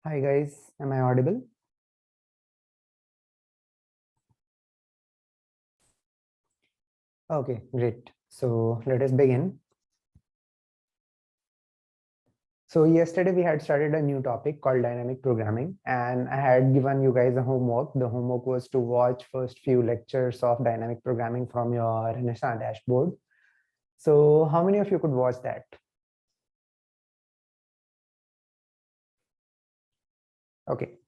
Hi guys, am I audible? Okay, great. So let us begin. So yesterday we had started a new topic called dynamic programming, and I had given you guys a homework. The homework was to watch first few lectures of dynamic programming from your Renaissance dashboard. So how many of you could watch that? Okay.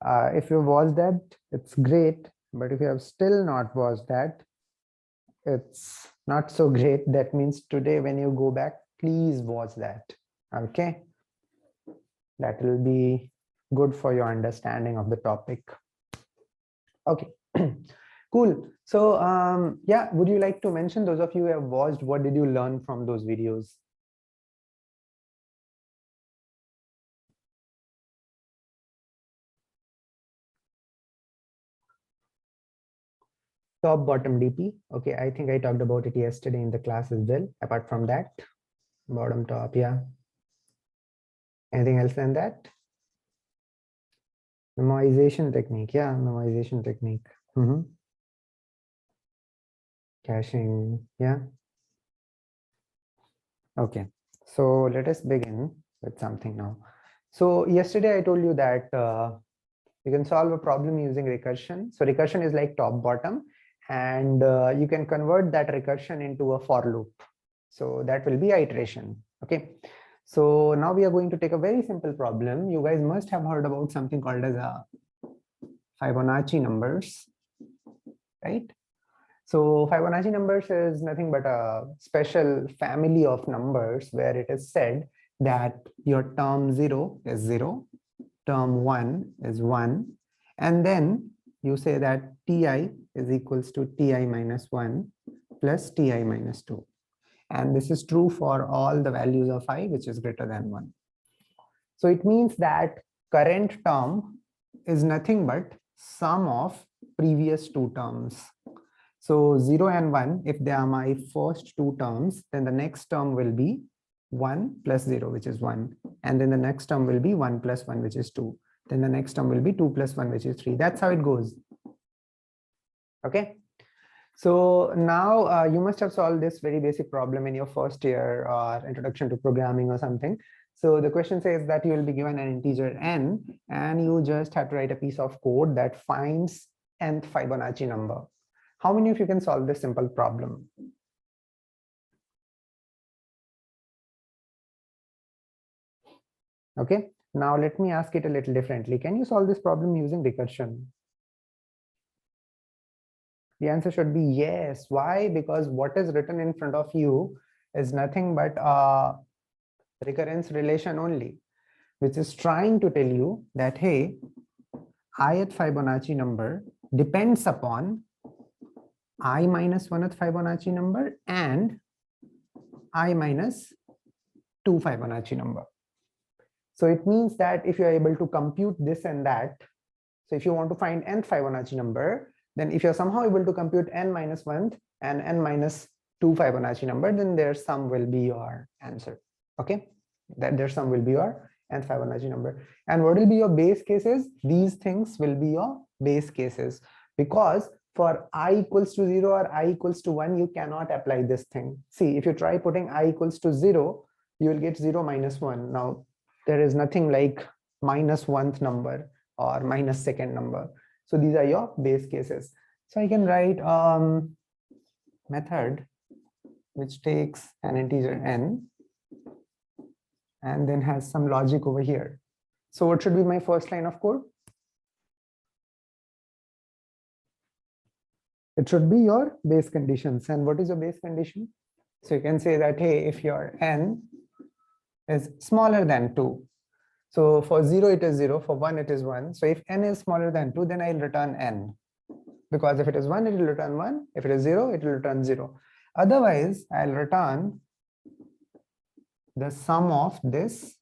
If you watched that, it's great. But if you have still not watched that, it's not so great. That means today when you go back, please watch that. Okay. That will be good for your understanding of the topic. Okay, cool. So yeah, would you like to mention, those of you who have watched, what did you learn from those videos? Top bottom DP. Okay, I think I talked about it yesterday in the class as well. Apart from that, bottom top, yeah. Anything else than that? Memoization technique, yeah, memoization technique. Caching, yeah. Okay, so let us begin with something now. So yesterday I told you that you can solve a problem using recursion. So recursion is like top bottom, and you can convert that recursion into a for loop. So that will be iteration. Okay. So now we are going to take a very simple problem. You guys must have heard about something called as a Fibonacci numbers, right? So Fibonacci numbers is nothing but a special family of numbers where it is said that your term 0 is 0, term 1 is 1, and then you say that ti is equals to ti minus 1 plus ti minus 2. And this is true for all the values of I which is greater than 1. So it means that current term is nothing but sum of previous two terms. So 0 and 1, if they are my first two terms, then the next term will be 1 plus 0, which is 1. And then the next term will be 1 plus 1, which is 2. Then the next term will be 2 plus 1, which is 3. That's how it goes. Okay. So now you must have solved this very basic problem in your first year or introduction to programming or something. So the question says that you will be given an integer n, and you just have to write a piece of code that finds nth Fibonacci number. How many of you can solve this simple problem? Okay, now let me ask it a little differently. Can you solve this problem using recursion? The answer should be yes. Why? Because what is written in front of you is nothing but a recurrence relation only, which is trying to tell you that, hey, ith Fibonacci number depends upon I minus 1th Fibonacci number and I minus 2 Fibonacci number. So it means that if you are able to compute this and that, so if you want to find nth Fibonacci number, then if you're somehow able to compute n minus 1th and n minus 2 Fibonacci number, then their sum will be your answer. Okay, that their sum will be your nth Fibonacci number. And what will be your base cases? These things will be your base cases, because for I equals to 0 or I equals to 1, you cannot apply this thing. See, if you try putting I equals to 0, you will get 0 minus 1. Now, there is nothing like minus 1th number or minus 2nd number. So these are your base cases. So I can write method which takes an integer n and then has some logic over here. So what should be my first line of code? It should be your base conditions. And what is your base condition? So you can say that, hey, if your n is smaller than 2, so for 0 it is 0, for 1 it is 1. So if n is smaller than 2, then I'll return n. Because if it is 1, it will return 1. If it is 0, it will return 0. Otherwise, I'll return the sum of this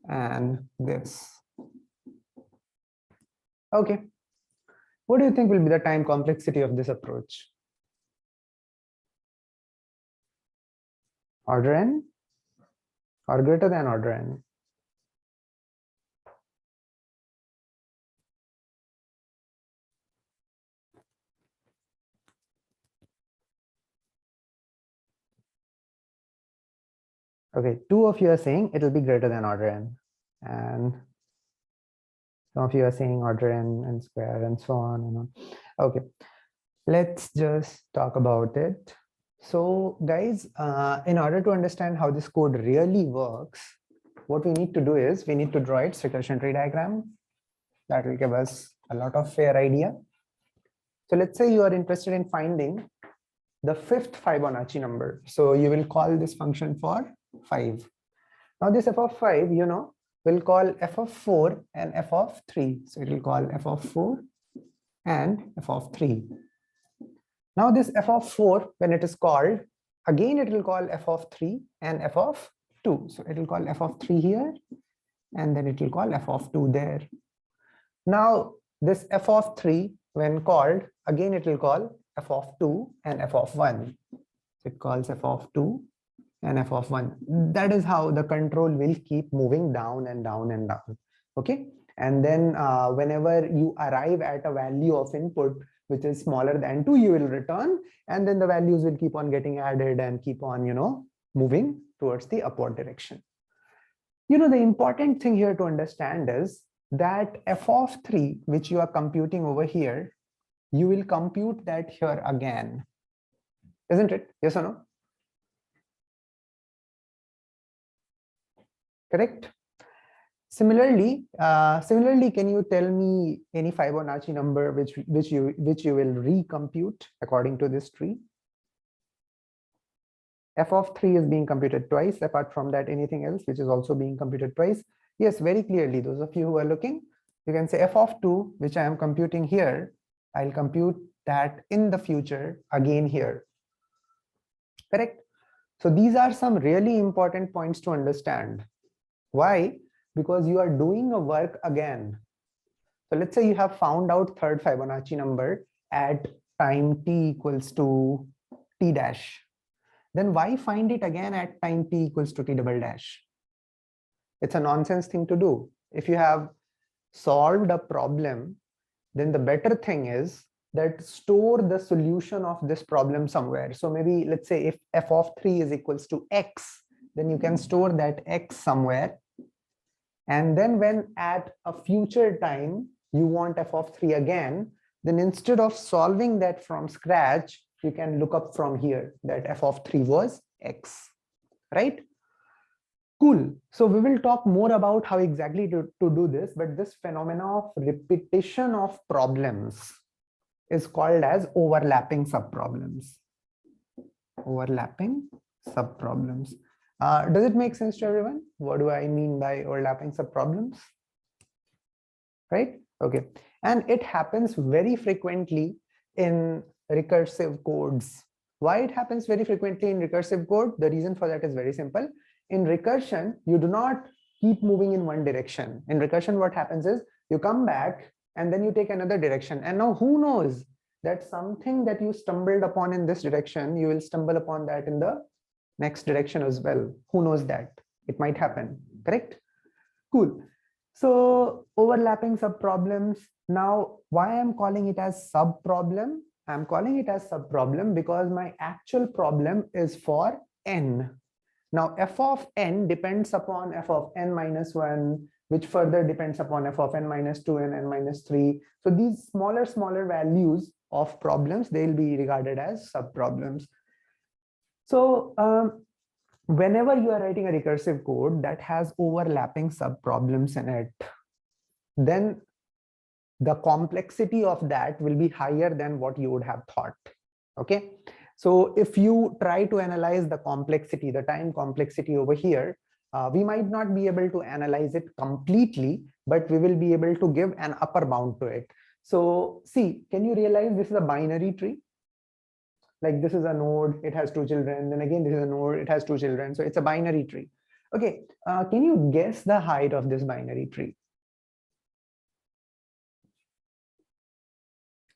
and this. Okay. What do you think will be the time complexity of this approach? Order n or greater than order n? Okay, 2 of you are saying it will be greater than order n, and some of you are saying order n square and so on and on. Okay, let's just talk about it. So guys, in order to understand how this code really works, what we need to do is we need to draw its recursion tree diagram. That will give us a lot of fair idea. So let's say you are interested in finding the 5th Fibonacci number. So you will call this function for 5. Now this f of 5, you know, we'll call f of 4 and f of 3. So it will call f of 4 and f of 3. Now this f of 4, when it is called, again it will call f of 3 and f of 2. So it will call f of 3 here, and then it will call f of 2 there. Now this f of 3, when called, again it will call f of 2 and f of 1. It calls f of 2 and f of 1. That is how the control will keep moving down and down and down. Okay, and then whenever you arrive at a value of input which is smaller than 2, you will return, and then the values will keep on getting added and keep on, you know, moving towards the upward direction. You know, the important thing here to understand is that f of 3, which you are computing over here, you will compute that here again, isn't it? Yes or no? Correct. Similarly, can you tell me any Fibonacci number which you will recompute according to this tree? F of 3 is being computed twice. Apart from that, anything else which is also being computed twice? Yes, very clearly. Those of you who are looking, you can say f of 2, which I am computing here, I'll compute that in the future again here. Correct. So these are some really important points to understand. Why? Because you are doing a work again. So let's say you have found out 3rd Fibonacci number at time t equals to t dash. Then why find it again at time t equals to t double dash? It's a nonsense thing to do. If you have solved a problem, then the better thing is that store the solution of this problem somewhere. So maybe let's say if f of 3 is equals to x, then you can store that x somewhere. And then when at a future time you want f of 3 again, then instead of solving that from scratch, you can look up from here that f of 3 was x, right? Cool. So we will talk more about how exactly to do this, but this phenomena of repetition of problems is called as overlapping subproblems. Overlapping subproblems. Does it make sense to everyone? What do I mean by overlapping subproblems? Right? Okay. And it happens very frequently in recursive codes. Why it happens very frequently in recursive code? The reason for that is very simple. In recursion, you do not keep moving in one direction. In recursion, what happens is you come back and then you take another direction. And now who knows that something that you stumbled upon in this direction, you will stumble upon that in the next direction as well. Who knows that? It might happen, correct? Cool. So overlapping subproblems. Now, why I'm calling it as subproblem? I'm calling it as subproblem because my actual problem is for n. Now, f of n depends upon f of n minus 1, which further depends upon f of n minus 2 and n minus 3. So these smaller values of problems, they'll be regarded as subproblems. So whenever you are writing a recursive code that has overlapping subproblems in it, then the complexity of that will be higher than what you would have thought. Okay. So if you try to analyze the complexity, the time complexity over here, we might not be able to analyze it completely, but we will be able to give an upper bound to it. So see, can you realize this is a binary tree? Like this is a node, it has 2 children. Then again, this is a node, it has 2 children. So it's a binary tree. Okay, can you guess the height of this binary tree?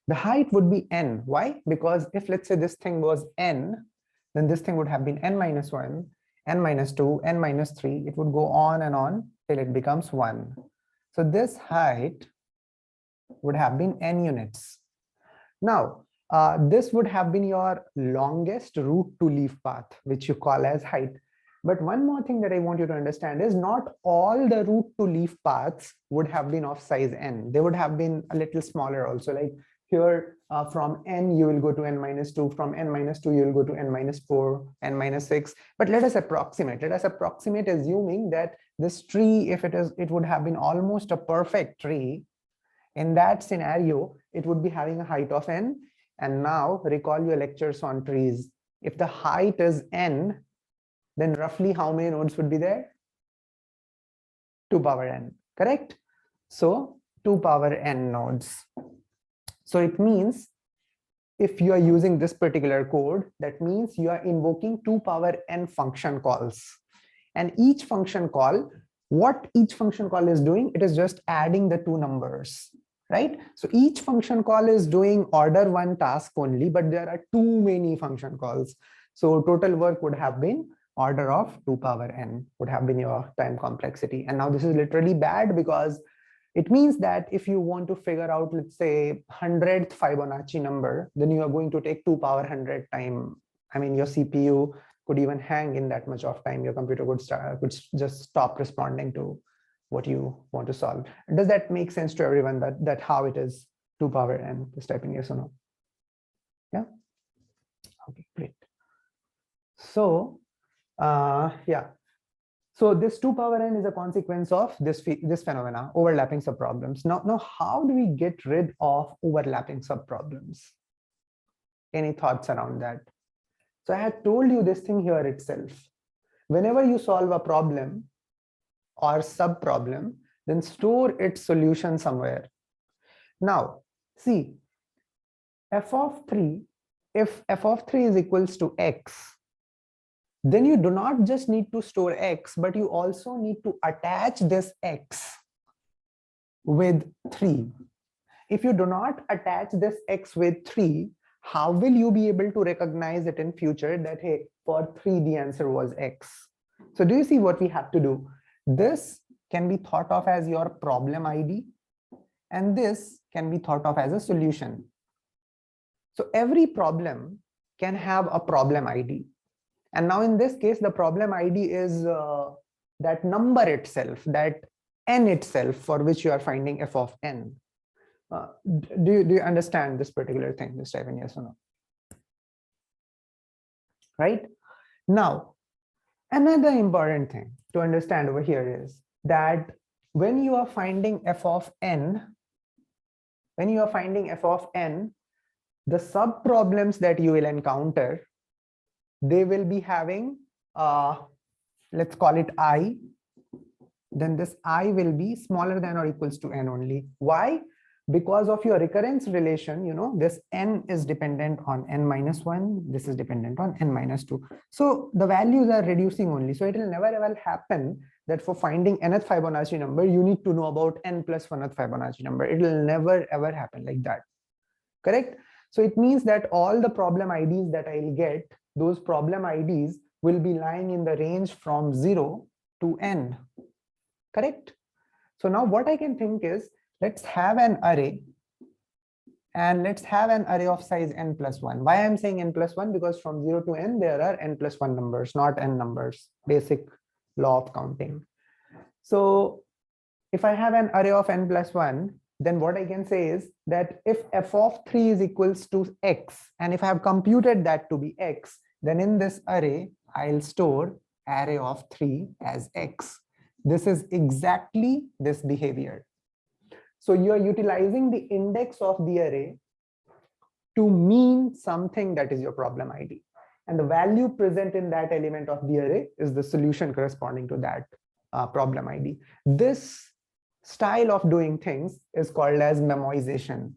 The height would be n. Why? Because if let's say this thing was n, then this thing would have been n minus 1, n minus 2, n minus 3. It would go on and on till it becomes 1. So this height would have been n units. Now, this would have been your longest route to leaf path, which you call as height. But one more thing that I want you to understand is not all the root to leaf paths would have been of size n. They would have been a little smaller also. Like here from n, you will go to n minus 2. From n minus 2, you will go to n minus 4, n minus 6. But let us approximate. Let us approximate assuming that this tree, if it would have been almost a perfect tree. In that scenario, it would be having a height of n. And now recall your lectures on trees. If the height is n, then roughly how many nodes would be there? 2 power n, correct? So 2 power n nodes. So it means if you are using this particular code, that means you are invoking 2 power n function calls. And each function call, what each function call is doing, it is just adding the two numbers, right? So each function call is doing order one task only, but there are too many function calls. So total work would have been order of 2 power n would have been your time complexity. And now this is literally bad because it means that if you want to figure out, let's say 100th Fibonacci number, then you are going to take 2 power 100 time. I mean, your CPU could even hang in that much of time. Your computer could just stop responding to what you want to solve. Does that make sense to everyone that how it is 2 power n? Just type in yes or no. Yeah. Okay, great. So yeah. So this 2 power n is a consequence of this phenomena, overlapping subproblems. Now, how do we get rid of overlapping subproblems? Any thoughts around that? So I had told you this thing here itself. Whenever you solve a problem or subproblem, then store its solution somewhere. Now, see, f of 3, if f of 3 is equals to x, then you do not just need to store x, but you also need to attach this x with 3. If you do not attach this x with 3, how will you be able to recognize it in future that, hey, for 3, the answer was x? So do you see what we have to do? This can be thought of as your problem ID, and this can be thought of as a solution. So every problem can have a problem ID. And now in this case, the problem ID is that number itself, that n itself for which you are finding f of n. Do you understand this particular thing? Just type in yes or no. Right? Now, another important thing to understand over here is that when you are finding f of n, the subproblems that you will encounter, they will be having, let's call it I, then this I will be smaller than or equals to n only. Why? Because of your recurrence relation, you know, this n is dependent on n minus 1, this is dependent on n minus 2. So the values are reducing only. So it will never ever happen that for finding nth Fibonacci number, you need to know about n plus 1th Fibonacci number. It will never ever happen like that. Correct? So it means that all the problem IDs that I'll get, those problem IDs will be lying in the range from 0 to n. Correct? So now what I can think is, let's have an array, and let's have an array of size n plus 1. Why I'm saying n plus 1? Because from 0 to n, there are n plus 1 numbers, not n numbers. Basic law of counting. So if I have an array of n plus 1, then what I can say is that if f of 3 is equals to x, and if I have computed that to be x, then in this array, I'll store array of 3 as x. This is exactly this behavior. So you're utilizing the index of the array to mean something that is your problem ID. And the value present in that element of the array is the solution corresponding to that problem ID. This style of doing things is called as memoization.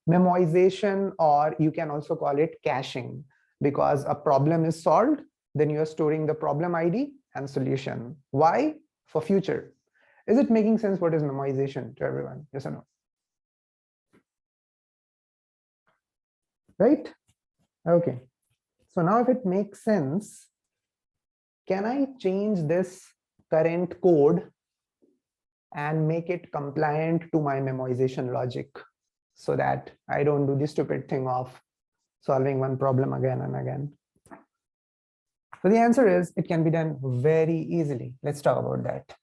Memoization, or you can also call it caching, because a problem is solved, then you are storing the problem ID and solution. Why? For future. Is it making sense what is memoization to everyone? Yes or no? Right? Okay. So now if it makes sense, can I change this current code and make it compliant to my memoization logic so that I don't do the stupid thing of solving one problem again and again? So the answer is it can be done very easily. Let's talk about that.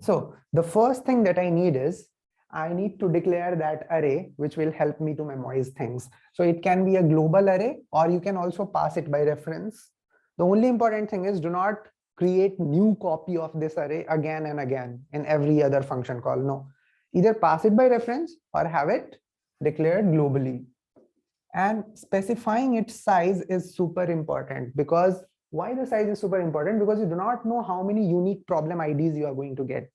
So the first thing that I need is I need to declare that array, which will help me to memorize things. So it can be a global array, or you can also pass it by reference. The only important thing is do not create new copy of this array again and again in every other function call. No, either pass it by reference or have it declared globally. And specifying its size is super important. Because why the size is super important? Because you do not know how many unique problem IDs you are going to get,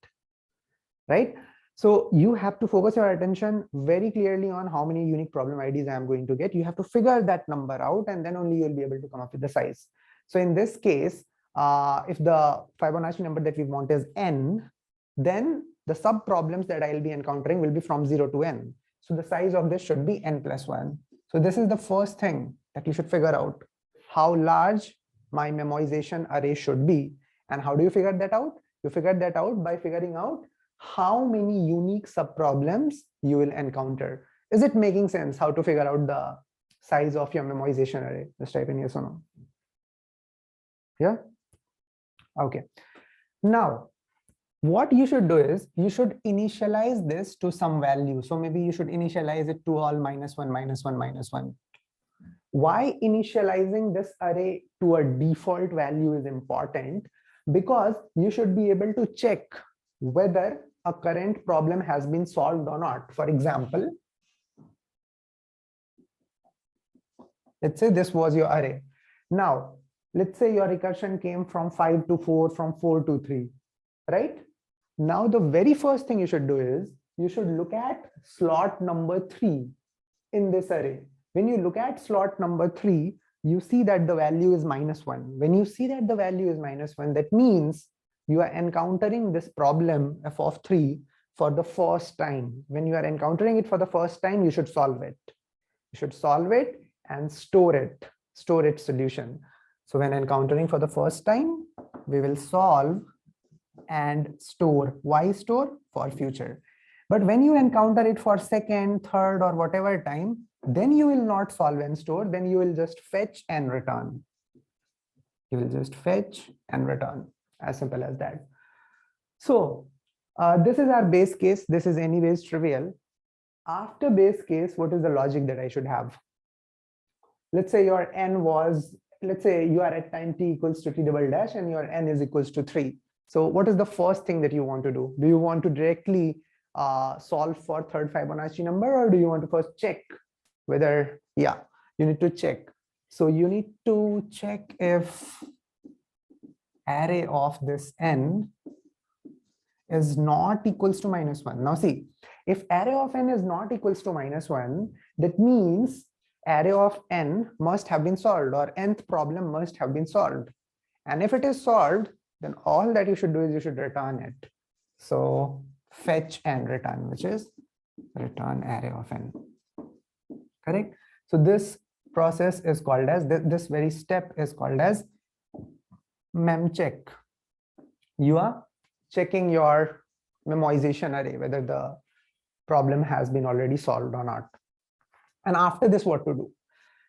right? So you have to focus your attention very clearly on how many unique problem IDs I am going to get. You have to figure that number out, and then only you'll be able to come up with the size. So in this case, if the Fibonacci number that we want is n, then the sub problems that I'll be encountering will be from 0 to n. So the size of this should be n plus 1. So this is the first thing that you should figure out, how large my memoization array should be. And how do you figure that out? You figure that out by figuring out how many unique subproblems you will encounter. Is it making sense how to figure out the size of your memoization array? Just type in yes or no. Yeah. Okay. Now, what you should do is you should initialize this to some value. So maybe you should initialize it to all -1, -1, -1. Why initializing this array to a default value is important? Because you should be able to check whether a current problem has been solved or not. For example, let's say this was your array. Now, let's say your recursion came from 5 to 4, from 4 to 3, right? Now, the very first thing you should do is you should look at slot number 3 in this array. When you look at slot number 3, you see that the value is -1. When you see that the value is -1, that means you are encountering this problem f of 3 for the first time. When you are encountering it for the first time, you should solve it. You should solve it and store its solution. So when encountering for the first time, we will solve and store. Why store? For future. But when you encounter it for second, third, or whatever time, then you will not solve and store. Then you will just fetch and return. You will just fetch and return. As simple as that. So this is our base case. This is anyways trivial. After base case, what is the logic that I should have? Let's say your n was, let's say you are at time t equals to t double dash and your n is equals to 3. So what is the first thing that you want to do? Do you want to directly solve for third Fibonacci number, or do you want to first check whether, yeah, you need to check. So you need to check if array of this n is not equals to -1. Now see, if array of n is not equals to -1, that means array of n must have been solved, or nth problem must have been solved. And if it is solved, then all that you should do is you should return it. So fetch and return, which is return array of n. Correct? So this process is called as, this very step is called as memcheck. You are checking your memoization array, whether the problem has been already solved or not. And after this, what to do?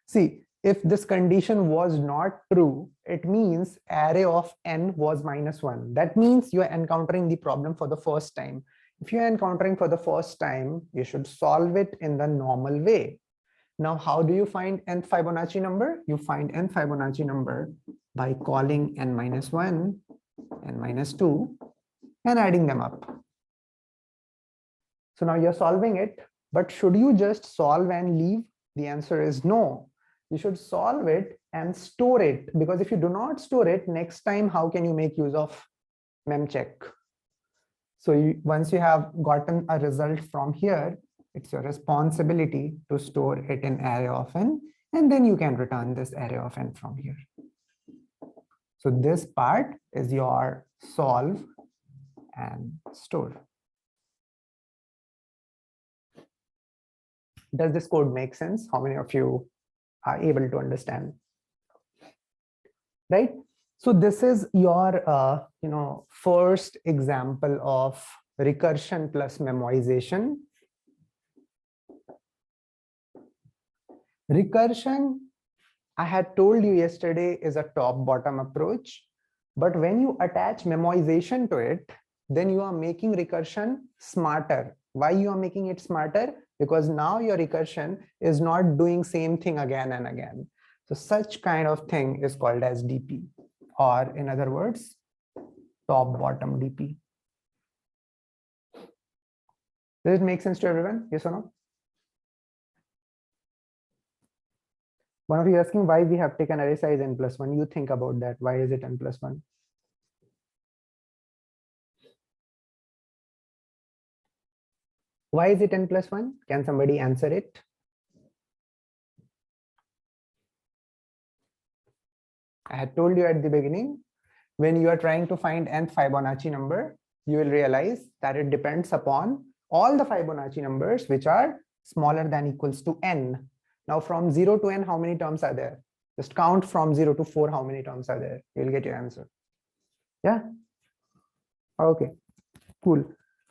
See, if this condition was not true, it means array of n was -1. That means you are encountering the problem for the first time. If you are encountering for the first time, you should solve it in the normal way. Now, how do you find nth Fibonacci number? You find nth Fibonacci number by calling n-1, n-2, and adding them up. So now you're solving it, but should you just solve and leave? The answer is no. You should solve it and store it, because if you do not store it, next time, how can you make use of memcheck? So once you have gotten a result from here, it's your responsibility to store it in array of n, and then you can return this array of n from here. So this part is your solve and store. Does this code make sense? How many of you are able to understand? Right? So this is your first example of recursion plus memoization. Recursion, I had told you yesterday, is a top-bottom approach. But when you attach memoization to it, then you are making recursion smarter. Why you are making it smarter? Because now your recursion is not doing same thing again and again. So such kind of thing is called as DP, or in other words, top-bottom DP. Does it make sense to everyone? Yes or no? One of you asking why we have taken array size n+1. You think about that. Why is it n+1? Why is it n+1? Can somebody answer it? I had told you at the beginning, when you are trying to find nth Fibonacci number, you will realize that it depends upon all the Fibonacci numbers which are smaller than equals to n. Now from 0 to n, how many terms are there? Just count from 0 to 4, how many terms are there? You'll get your answer. Yeah. Okay, cool.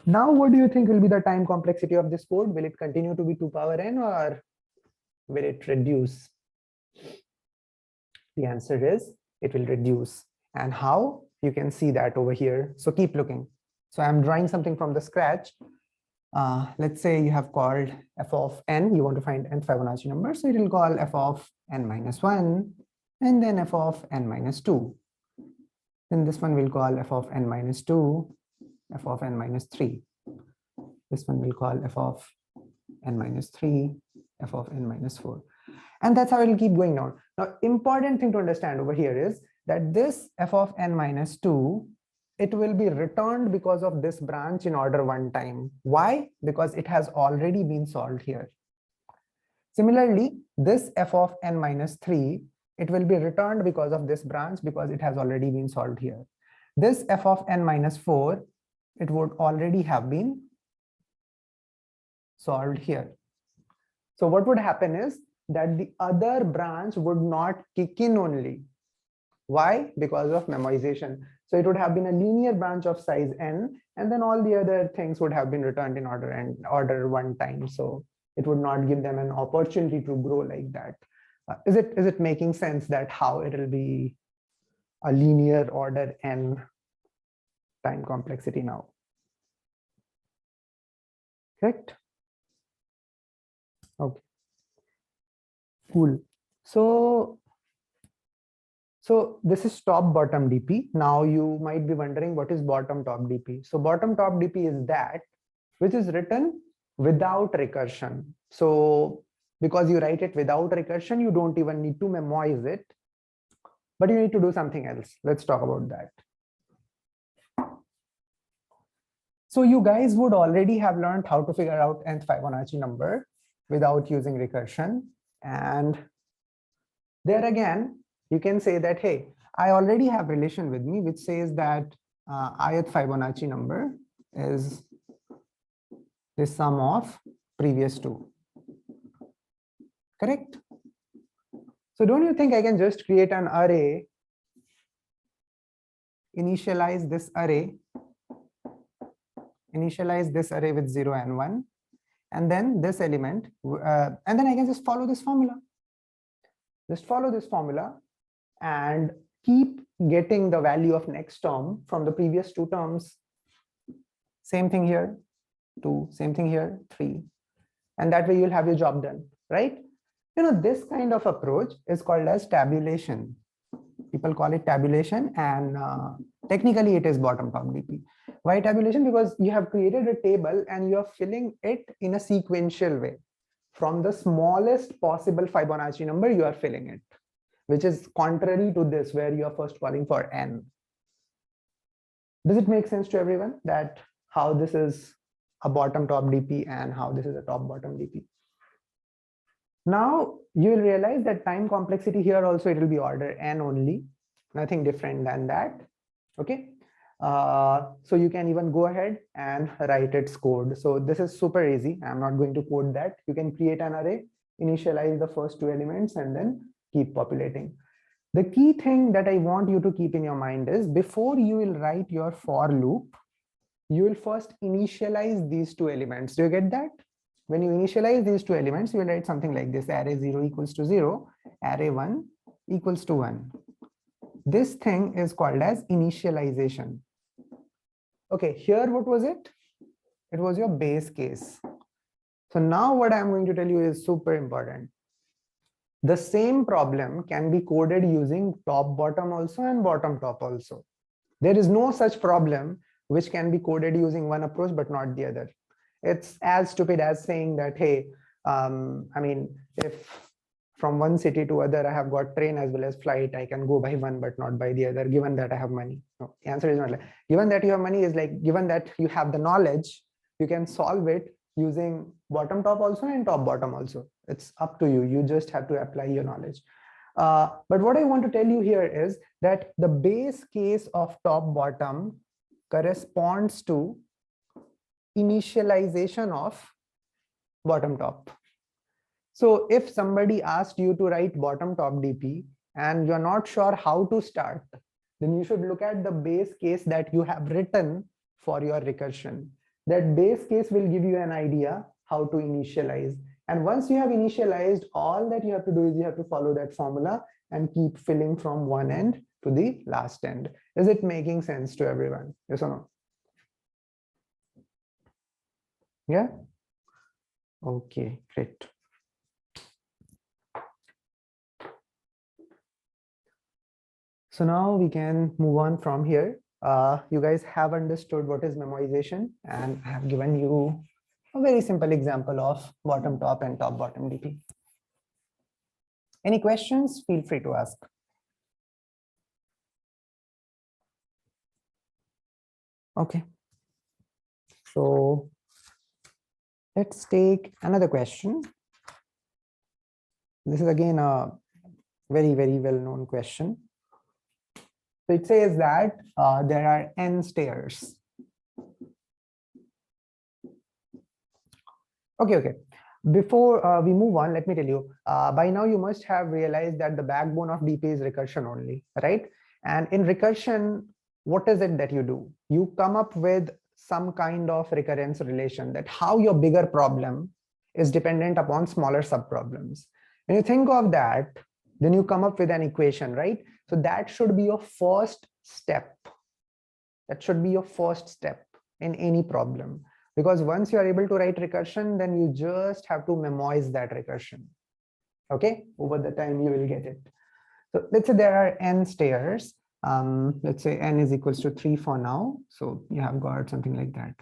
Now, what do you think will be the time complexity of this code? Will it continue to be 2 power n or will it reduce? The answer is it will reduce. And how? You can see that over here. So keep looking. So I'm drawing something from the scratch. Let's say you have called f of n, you want to find nth Fibonacci number. So it will call f of n-1 and then f of n-2. Then this one will call f of n-2, f of n-3. This one will call f of n-3, f of n-4. And that's how it will keep going down. Now, important thing to understand over here is that this f of n-2, it will be returned because of this branch in order one time. Why? Because it has already been solved here. Similarly, this f of n-3, it will be returned because of this branch because it has already been solved here. This f of n-4, it would already have been solved here. So what would happen is that the other branch would not kick in only. Why? Because of memoization. So it would have been a linear branch of size n, and then all the other things would have been returned in order and order one time. So it would not give them an opportunity to grow like that. Is it making sense that how it will be a linear order n time complexity now? Correct? Okay. Cool. So this is top bottom DP. Now you might be wondering what is bottom top DP. So bottom top DP is that which is written without recursion. So because you write it without recursion, you don't even need to memorize it, but you need to do something else. Let's talk about that. So you guys would already have learned how to figure out nth Fibonacci number without using recursion. And there again, you can say that, hey, I already have relation with me, which says that ith Fibonacci number is the sum of previous two. Correct? So don't you think I can just create an array, initialize this array with 0 and 1, and then this element, and then I can just follow this formula. Just follow this formula and keep getting the value of next term from the previous two terms. Same thing here, 2, same thing here, 3. And that way you'll have your job done, right? You know, this kind of approach is called as tabulation. People call it tabulation, and technically it is bottom top DP. Why tabulation? Because you have created a table and you are filling it in a sequential way. From the smallest possible Fibonacci number, you are filling it, which is contrary to this, where you are first calling for n. Does it make sense to everyone that how this is a bottom top DP and how this is a top bottom DP? Now you will realize that time complexity here also it will be order n only, nothing different than that. Okay. So you can even go ahead and write its code. So this is super easy. I'm not going to code that. You can create an array, initialize the first two elements, and then keep populating. The key thing that I want you to keep in your mind is before you will write your for loop, you will first initialize these two elements. Do you get that? when you initialize these two elements, you will write something like this: array 0 equals to 0, array 1 equals to 1. This thing is called as initialization. Okay, here what was it? It was your base case. So now what I'm going to tell you is super important. The same problem can be coded using top bottom also and bottom top also. There is no such problem which can be coded using one approach but not the other. It's as stupid as saying that, hey, I mean, if from one city to other I have got train as well as flight, I can go by one but not by the other, given that I have money. No, the answer is not like given that you have money is like given that you have the knowledge, you can solve it using bottom top also and top bottom also. It's up to you. You just have to apply your knowledge. But what I want to tell you here is that the base case of top bottom corresponds to initialization of bottom top. So if somebody asked you to write bottom top DP and you're not sure how to start, then you should look at the base case that you have written for your recursion. That base case will give you an idea how to initialize. And once you have initialized, all that you have to do is you have to follow that formula and keep filling from one end to the last end. Is it making sense to everyone? Yes or no? Yeah? Okay, great. So now we can move on from here. You guys have understood what is memoization, and I have given you a very simple example of bottom top and top bottom DP. Any questions? Feel free to ask. Okay. So let's take another question. This is again a very, very well-known question. So it says that there are n stairs. Okay. Before we move on, let me tell you, by now you must have realized that the backbone of DP is recursion only, right? And in recursion, what is it that you do? You come up with some kind of recurrence relation, that how your bigger problem is dependent upon smaller subproblems. When you think of that, then you come up with an equation, right? So that should be your first step. That should be your first step in any problem. Because once you are able to write recursion, then you just have to memorize that recursion. Okay, over the time you will get it. So let's say there are n stairs. Let's say n is equals to 3 for now. So you have got something like that.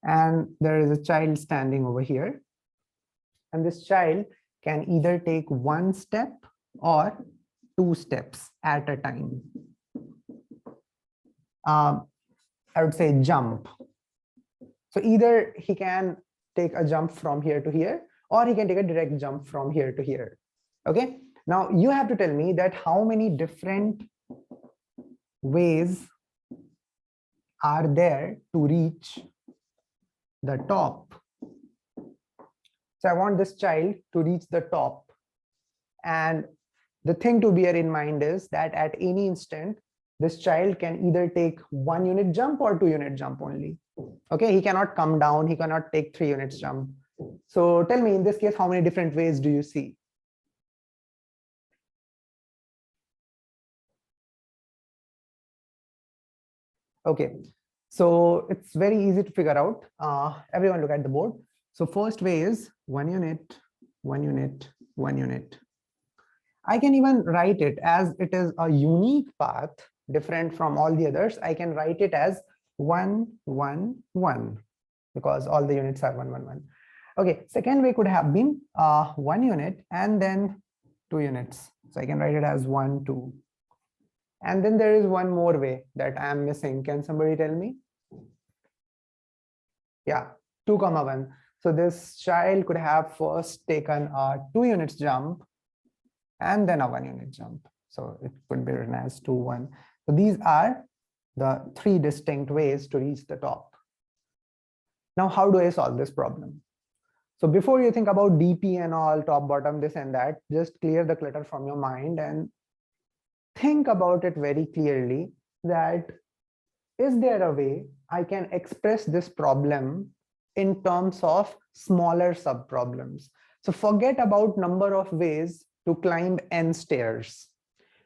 And there is a child standing over here. And this child can either take one step or two steps at a time. I would say jump. So either he can take a jump from here to here, or he can take a direct jump from here to here. Okay. Now you have to tell me that how many different ways are there to reach the top. So I want this child to reach the top. And the thing to bear in mind is that at any instant, this child can either take 1 unit jump or 2 unit jump only. Okay, he cannot come down, he cannot take 3 units jump. So tell me, in this case, how many different ways do you see? Okay, so it's very easy to figure out. Everyone look at the board. So first way is 1 unit, 1 unit, 1 unit. I can even write it as it is a unique path, different from all the others. I can write it as 1, 1, 1, because all the units are 1, 1, 1. Okay, second way could have been 1 unit and then 2 units. So I can write it as 1, 2. And then there is one more way that I am missing. Can somebody tell me? Yeah, 2, 1. So this child could have first taken a 2 units jump and then a 1 unit jump. So it could be written as 2, 1. So these are the 3 distinct ways to reach the top. Now, how do I solve this problem? So before you think about DP and all, top, bottom, this and that, just clear the clutter from your mind and think about it very clearly that is there a way I can express this problem in terms of smaller subproblems? So forget about number of ways to climb n stairs.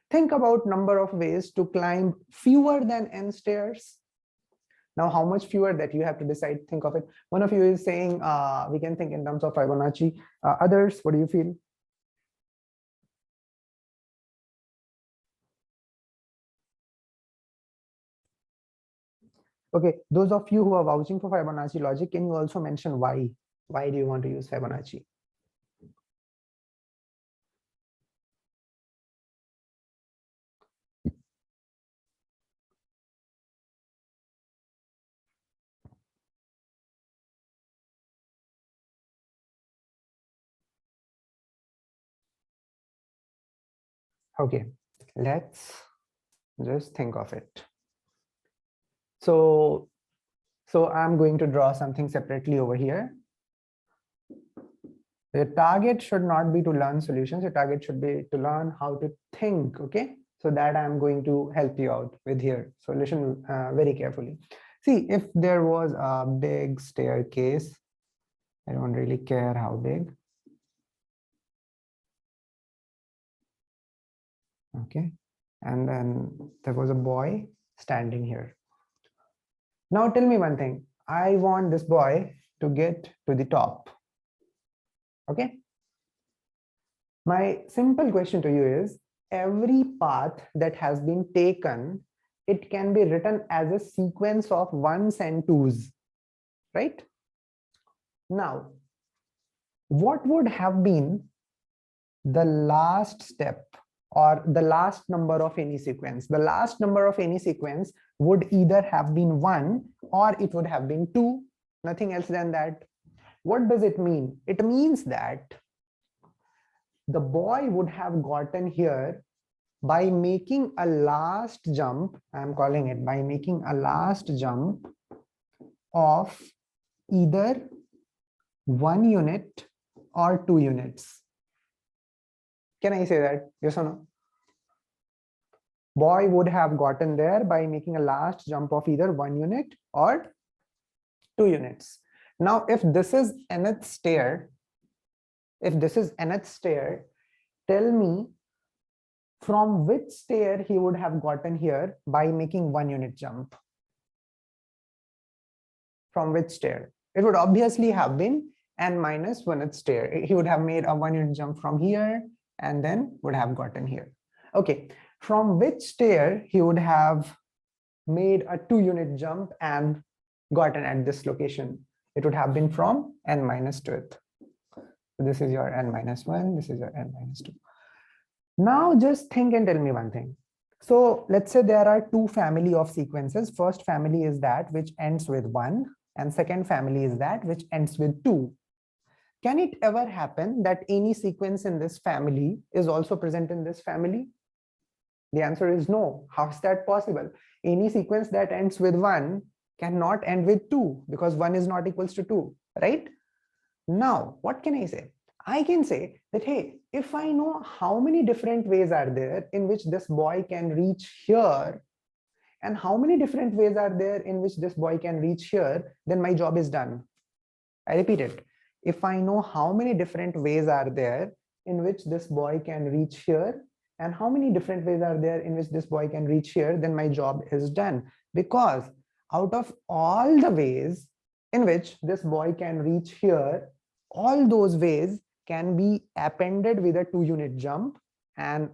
Think about number of ways to climb fewer than n stairs. Now, how much fewer, that you have to decide, think of it. One of you is saying we can think in terms of Fibonacci. Others, what do you feel? Okay, those of you who are vouching for Fibonacci logic, can you also mention why? Why do you want to use Fibonacci? Okay, let's just think of it. So I'm going to draw something separately over here. The target should not be to learn solutions. The target should be to learn how to think. Okay, so that I'm going to help you out with here. So listen very carefully. See, if there was a big staircase, I don't really care how big. Okay, and then there was a boy standing here. Now tell me one thing. I want this boy to get to the top. Okay. My simple question to you is, every path that has been taken, it can be written as a sequence of ones and twos, right? Now, what would have been the last step or the last number of any sequence? The last number of any sequence would either have been 1 or it would have been 2, nothing else than that. What does it mean? It means that the boy would have gotten here by making a last jump. I'm calling it by making a last jump of either 1 unit or 2 units. Can I say that? Yes or no? Boy would have gotten there by making a last jump of either 1 unit or 2 units. Now, if this is nth stair, tell me from which stair he would have gotten here by making 1 unit jump. From which stair? It would obviously have been n minus 1th stair. He would have made a 1 unit jump from here and then would have gotten here. Okay, from which stair he would have made a 2 unit jump and gotten at this location? It would have been from n minus 2th. So this is your n minus 1, this is your n minus 2. Now just think and tell me one thing. So let's say there are 2 family of sequences. First family is that which ends with 1, and second family is that which ends with 2. Can it ever happen that any sequence in this family is also present in this family? The answer is no. How is that possible? Any sequence that ends with 1 cannot end with 2 because 1 is not equals to 2, right? Now, what can I say? I can say that, hey, if I know how many different ways are there in which this boy can reach here, and how many different ways are there in which this boy can reach here, then my job is done. I repeat it. If I know how many different ways are there in which this boy can reach here, and how many different ways are there in which this boy can reach here, then my job is done. Because out of all the ways in which this boy can reach here, all those ways can be appended with a 2 unit jump, and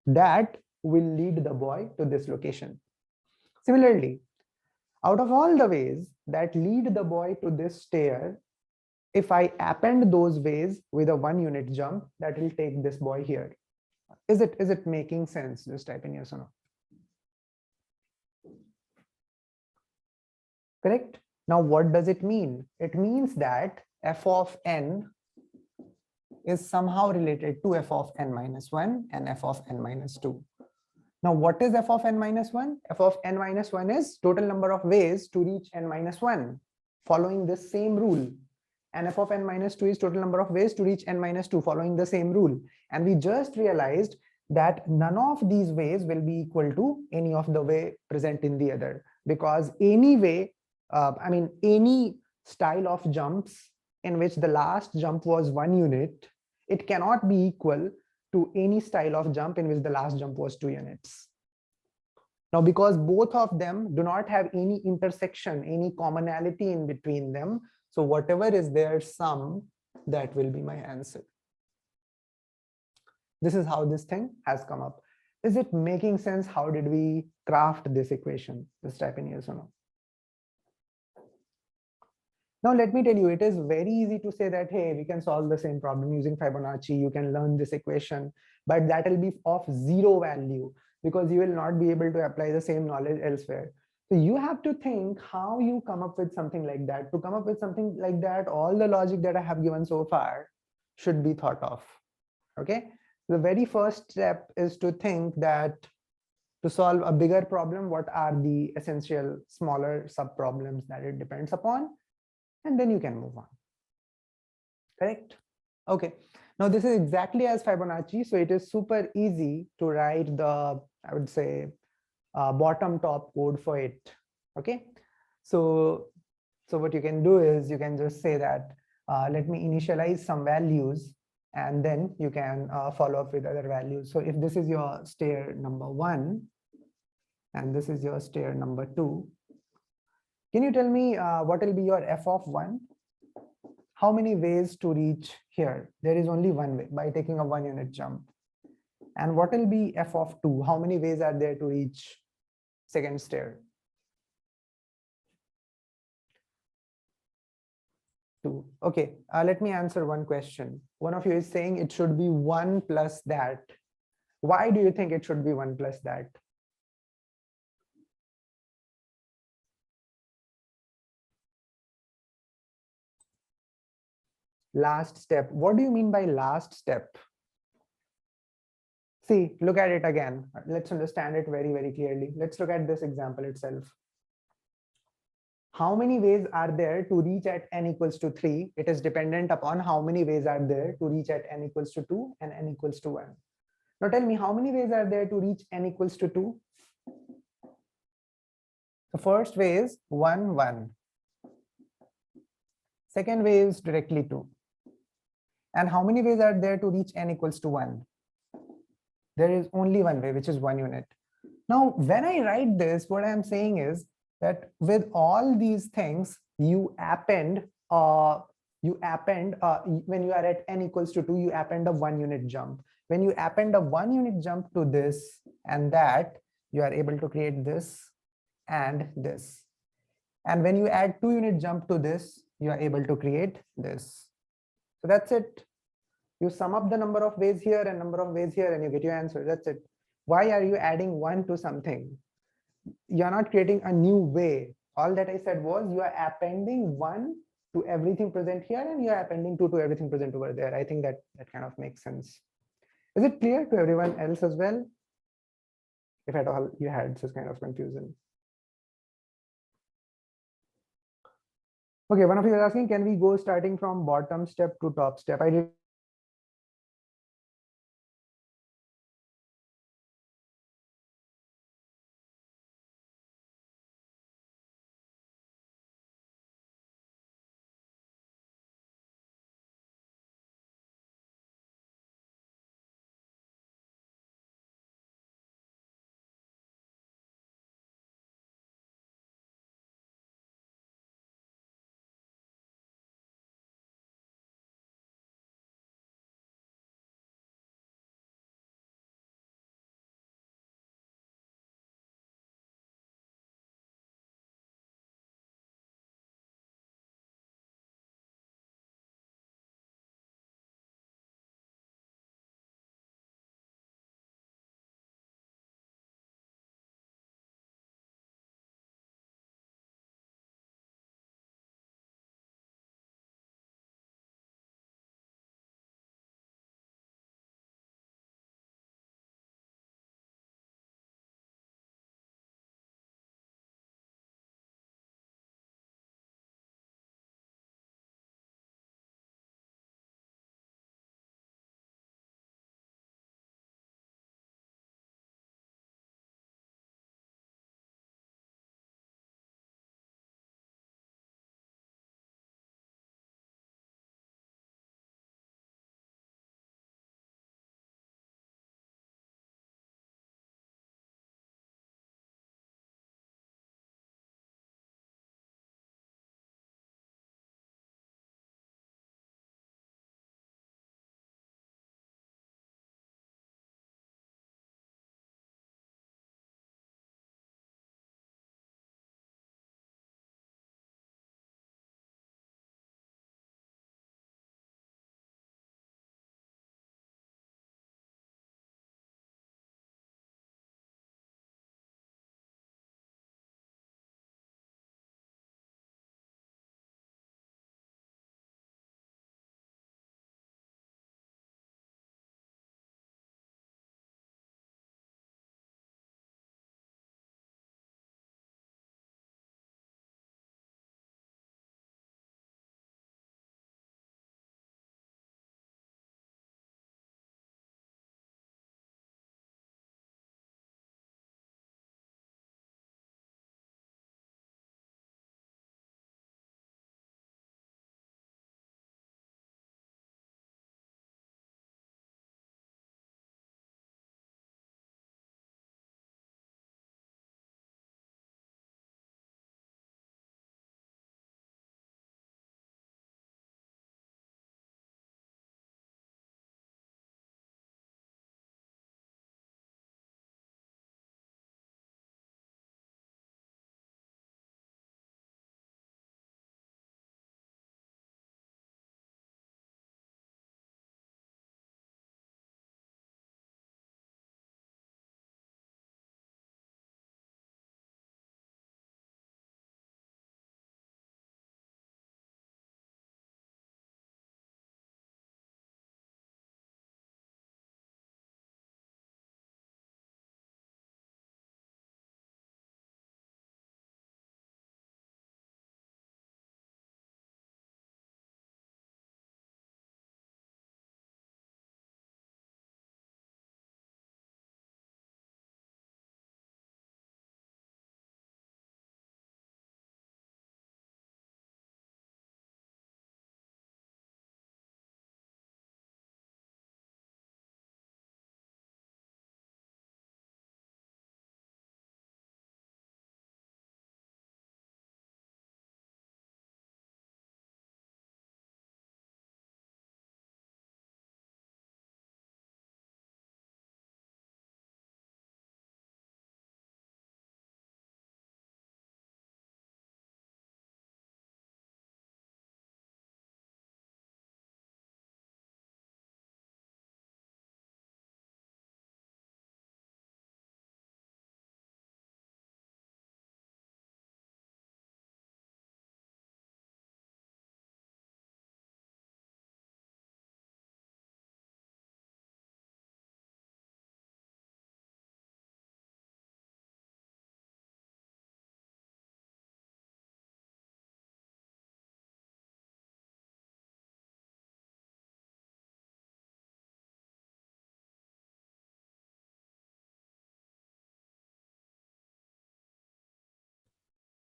that will lead the boy to this location. Similarly, out of all the ways that lead the boy to this stair, if I append those ways with a 1 unit jump, that will take this boy here. Is it making sense? Just type in yes or no. Correct? Now, what does it mean? It means that f of n is somehow related to f of n minus 1 and f of n minus 2. Now, what is f of n minus 1? F of n minus 1 is total number of ways to reach n minus 1 following this same rule. And f of n minus 2 is total number of ways to reach n minus 2 following the same rule. And we just realized that none of these ways will be equal to any of the way present in the other. because anyway, I mean, any style of jumps in which the last jump was 1 unit, it cannot be equal to any style of jump in which the last jump was 2 units. Now, because both of them do not have any intersection, any commonality in between them, so whatever is their sum, that will be my answer. This is how this thing has come up. Is it making sense? How did we craft this equation? Just type in yes or no. Now, let me tell you, it is very easy to say that, hey, we can solve the same problem using Fibonacci. You can learn this equation, but that will be of 0 value because you will not be able to apply the same knowledge elsewhere. So you have to think how you come up with something like that. To come up with something like that, all the logic that I have given so far should be thought of. Okay. The very first step is to think that to solve a bigger problem, what are the essential smaller sub-problems that it depends upon? And then you can move on. Correct? Okay. Now this is exactly as Fibonacci. So it is super easy to write the, I would say, bottom top code for it. Okay. So what you can do is you can just say that, let me initialize some values, and then you can follow up with other values. So if this is your stair number 1, and this is your stair number 2, can you tell me what will be your f of 1? How many ways to reach here? There is only one way, by taking a 1 unit jump. And what will be f of 2? How many ways are there to reach second stair? 2. Okay, let me answer one question. One of you is saying it should be 1 plus that. Why do you think it should be 1 plus that? Last step. What do you mean by last step? See, look at it again. Let's understand it very, very clearly. Let's look at this example itself. How many ways are there to reach at n equals to 3? It is dependent upon how many ways are there to reach at n equals to 2 and n equals to 1. Now tell me, how many ways are there to reach n equals to 2? The first way is 1, 1. Second way is directly 2. And how many ways are there to reach n equals to 1? There is only one way, which is 1 unit. Now, when I write this, what I'm saying is that with all these things, you append when you are at n equals to 2, you append a 1 unit jump. When you append a 1 unit jump to this and that, you are able to create this and this. And when you add 2 unit jump to this, you are able to create this. So that's it. You sum up the number of ways here and number of ways here and you get your answer. That's it. Why are you adding 1 to something? You're not creating a new way. All that I said was you are appending 1 to everything present here and you are appending 2 to everything present over there. I think that kind of makes sense. Is it clear to everyone else as well? If at all you had such kind of confusion. Okay, one of you is asking, can we go starting from bottom step to top step? I did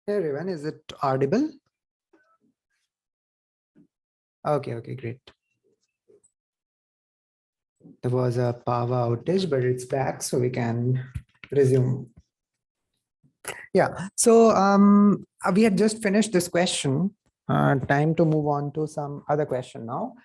Hey everyone, is it audible? Okay, great. There was a power outage, but it's back, so we can resume. Yeah, so we had just finished this question. Time to move on to some other question now.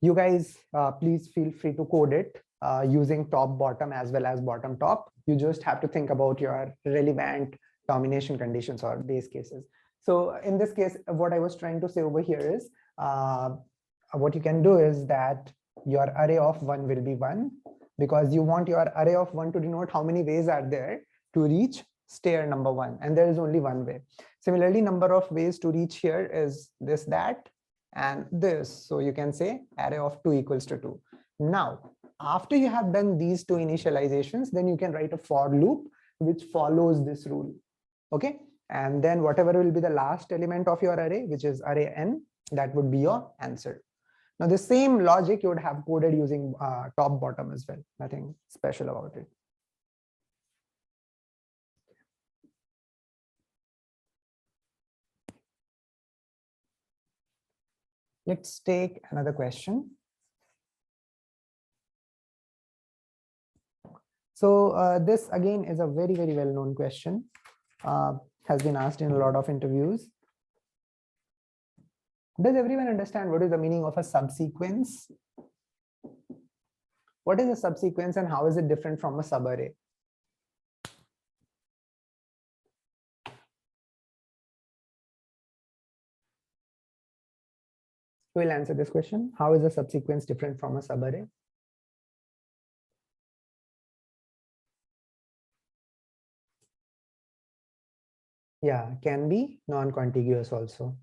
You guys, please feel free to code it using top bottom as well as bottom top. You just have to think about your relevant termination conditions or base cases. So in this case, what I was trying to say over here is what you can do is that your array of 1 will be 1 because you want your array of 1 to denote how many ways are there to reach stair number 1, and there is only one way. Similarly, number of ways to reach here is this, that, and this. So you can say array of 2 equals to 2. Now, after you have done these two initializations, then you can write a for loop which follows this rule. Okay, and then whatever will be the last element of your array, which is array n, that would be your answer. Now, the same logic you would have coded using top bottom as well. Nothing special about it. Let's take another question. So this again is a very, very well-known question. Has been asked in a lot of interviews. Does everyone understand what is the meaning of a subsequence? What is a subsequence and how is it different from a subarray? Who will answer this question? How is a subsequence different from a subarray? Yeah, can be non-contiguous also.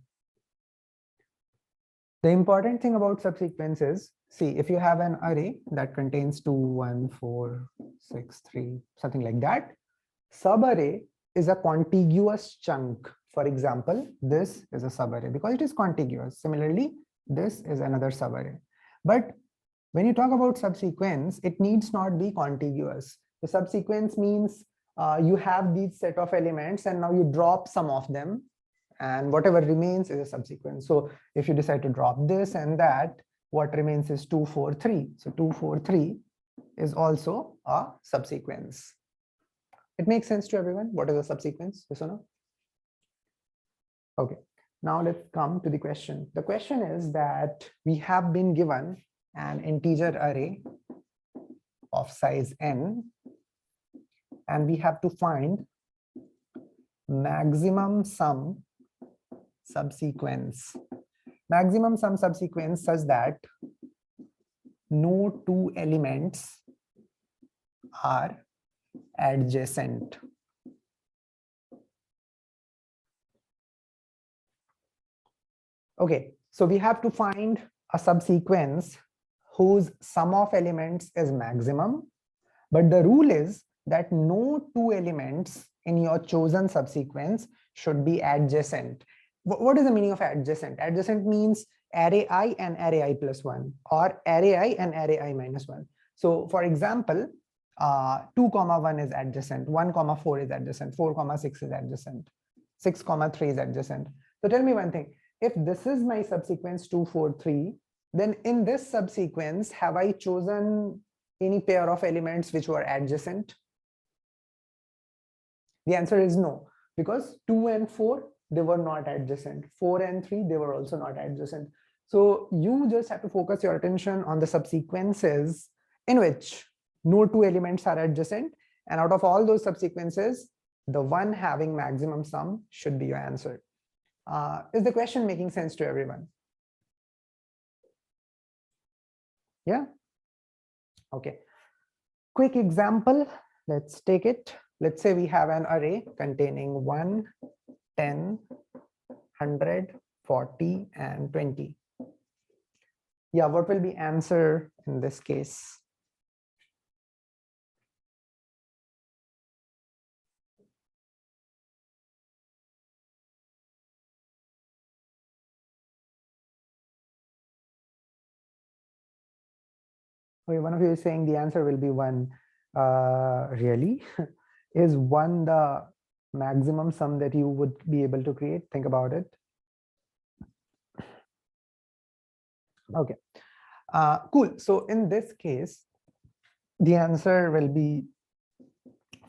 The important thing about subsequence is, see, if you have an array that contains 2, 1, 4, 6, 3, something like that, subarray is a contiguous chunk. For example, this is a subarray because it is contiguous. Similarly, this is another subarray. But when you talk about subsequence, it needs not be contiguous. The subsequence means you have these set of elements and now you drop some of them, and whatever remains is a subsequence. So if you decide to drop this and that, what remains is 2, 4, 3. So 2, 4, 3 is also a subsequence. It makes sense to everyone? What is a subsequence? Yes or no? Okay. Now let's come to the question. The question is that we have been given an integer array of size n, and we have to find maximum sum subsequence. Maximum sum subsequence such that no two elements are adjacent. Okay, so we have to find a subsequence whose sum of elements is maximum, but the rule is that no two elements in your chosen subsequence should be adjacent. What is the meaning of adjacent? Adjacent means array I and array I plus 1, or array I and array I minus 1. So for example, 2, 1 is adjacent, 1, 4 is adjacent, 4, 6 is adjacent, 6, 3 is adjacent. So tell me one thing, if this is my subsequence 2, 4, 3, then in this subsequence, have I chosen any pair of elements which were adjacent? The answer is no, because 2 and 4, they were not adjacent. 4 and 3, they were also not adjacent. So you just have to focus your attention on the subsequences in which no two elements are adjacent, and out of all those subsequences, the one having maximum sum should be your answer. Is the question making sense to everyone? Yeah. Okay. Quick example. Let's take it. Let's say we have an array containing 1, 10, 100, 40, and 20. Yeah, what will be answer in this case? Okay, one of you is saying the answer will be 1. Really? Is 1 the maximum sum that you would be able to create? Think about it. Okay, cool. So in this case, the answer will be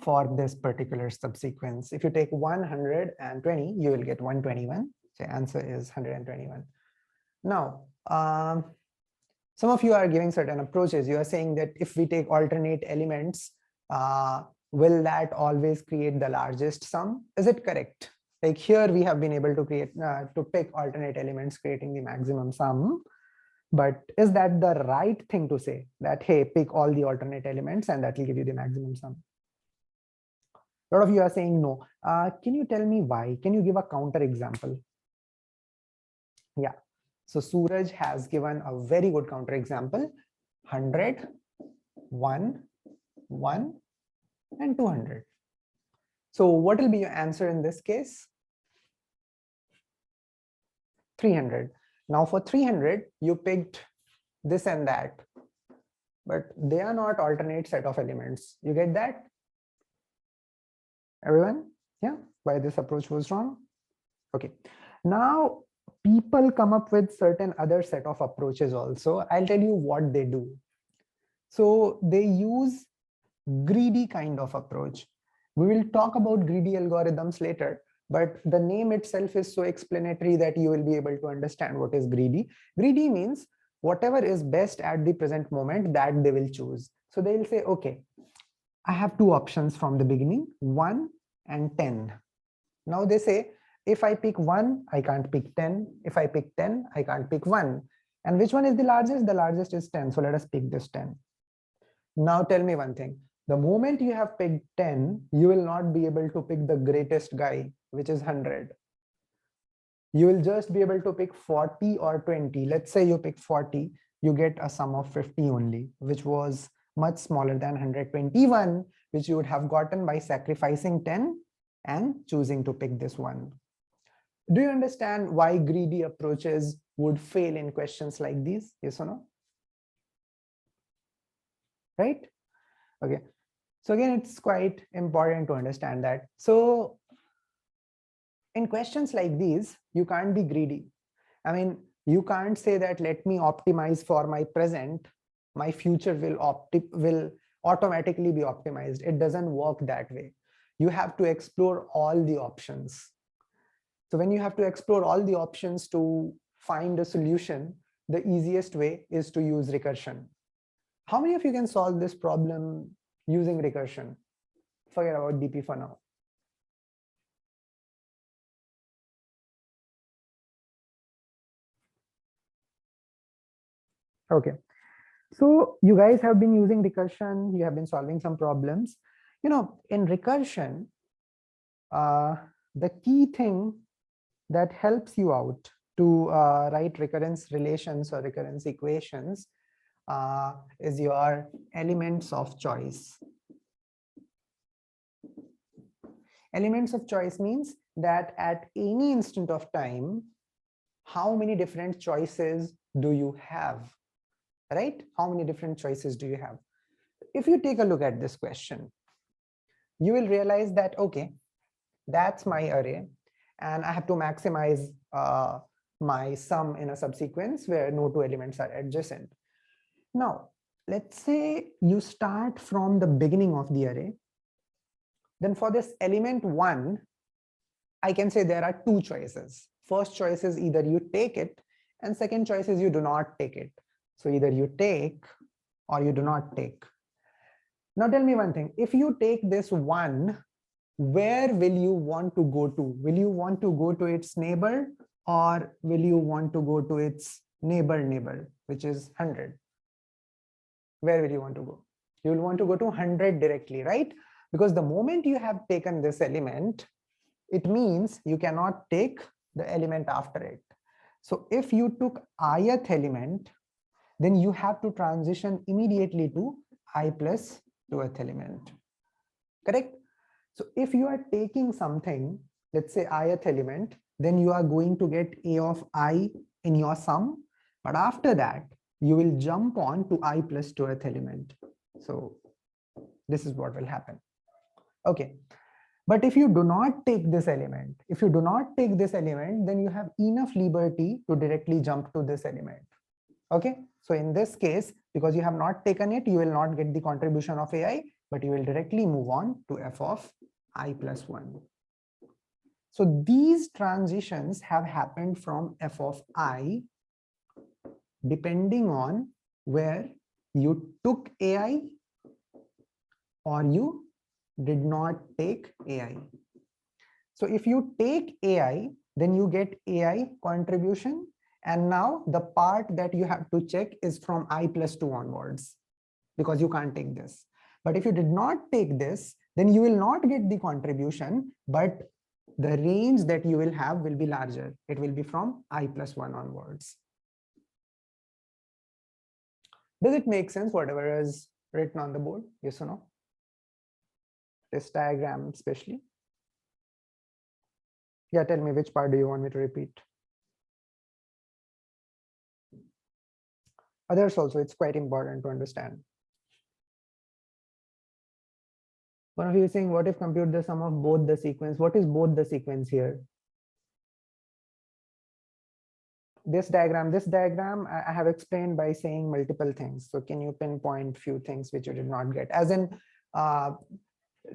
for this particular subsequence. If you take 120, you will get 121. The answer is 121. Now, some of you are giving certain approaches. You are saying that if we take alternate elements, will that always create the largest sum? Is it correct? Like here we have been able to create, to pick alternate elements, creating the maximum sum. But is that the right thing to say, that, hey, pick all the alternate elements and that will give you the maximum sum? A lot of you are saying no. Can you tell me why? Can you give a counter example? Yeah. So Suraj has given a very good counter example: 100, 1, 1, and 200. So what will be your answer in this case? 300. Now for 300, you picked this and that, but they are not alternate set of elements. You get that? Everyone? Yeah. Why this approach was wrong? Okay. Now people come up with certain other set of approaches also. I'll tell you what they do. So they use greedy kind of approach. We will talk about greedy algorithms later, but the name itself is so explanatory that you will be able to understand what is greedy. Greedy means whatever is best at the present moment, that they will choose. So they will say, okay, I have two options from the beginning, 1 and 10. Now they say, if I pick 1, I can't pick 10. If I pick 10, I can't pick 1. And which one is the largest? The largest is 10. So let us pick this 10. Now tell me one thing. The moment you have picked 10, you will not be able to pick the greatest guy, which is 100. You will just be able to pick 40 or 20. Let's say you pick 40, you get a sum of 50 only, which was much smaller than 121, which you would have gotten by sacrificing 10 and choosing to pick this one. Do you understand why greedy approaches would fail in questions like these? Yes or no? Right? Okay. So again, it's quite important to understand that. So in questions like these, you can't be greedy. I mean, you can't say that let me optimize for my present, my future will automatically be optimized. It doesn't work that way. You have to explore all the options. So when you have to explore all the options to find a solution, the easiest way is to use recursion. How many of you can solve this problem using recursion? Forget about DP for now. Okay. So you guys have been using recursion, you have been solving some problems. You know, in recursion, the key thing that helps you out to write recurrence relations or recurrence equations is your elements of choice. Elements of choice means that at any instant of time, how many different choices do you have, right? How many different choices do you have? If you take a look at this question, you will realize that, okay, that's my array, and I have to maximize my sum in a subsequence where no two elements are adjacent. Now, let's say you start from the beginning of the array. Then for this element 1, I can say there are two choices. First choice is either you take it, and second choice is you do not take it. So either you take or you do not take. Now tell me one thing, if you take this 1, where will you want to go to? Will you want to go to its neighbor, or will you want to go to its neighbor, which is 100? Where will you want to go? You will want to go to 100 directly, right? Because the moment you have taken this element, it means you cannot take the element after it. So if you took ith element, then you have to transition immediately to I plus 2th element. Correct? So if you are taking something, let's say ith element, then you are going to get a of I in your sum. But after that, you will jump on to I plus 2th element. So this is what will happen. Okay. But if you do not take this element, then you have enough liberty to directly jump to this element. Okay, so in this case, because you have not taken it, you will not get the contribution of AI, but you will directly move on to f of I plus 1. So these transitions have happened from f of I depending on where you took AI or you did not take AI. So if you take AI, then you get AI contribution. And now the part that you have to check is from I plus 2 onwards, because you can't take this. But if you did not take this, then you will not get the contribution, but the range that you will have will be larger. It will be from I plus 1 onwards. Does it make sense, whatever is written on the board? Yes or no? This diagram especially. Yeah, tell me, which part do you want me to repeat? Others also, it's quite important to understand. One of you is saying, what if compute the sum of both the sequence? What is both the sequence here? This diagram I have explained by saying multiple things. So can you pinpoint few things which you did not get? As in,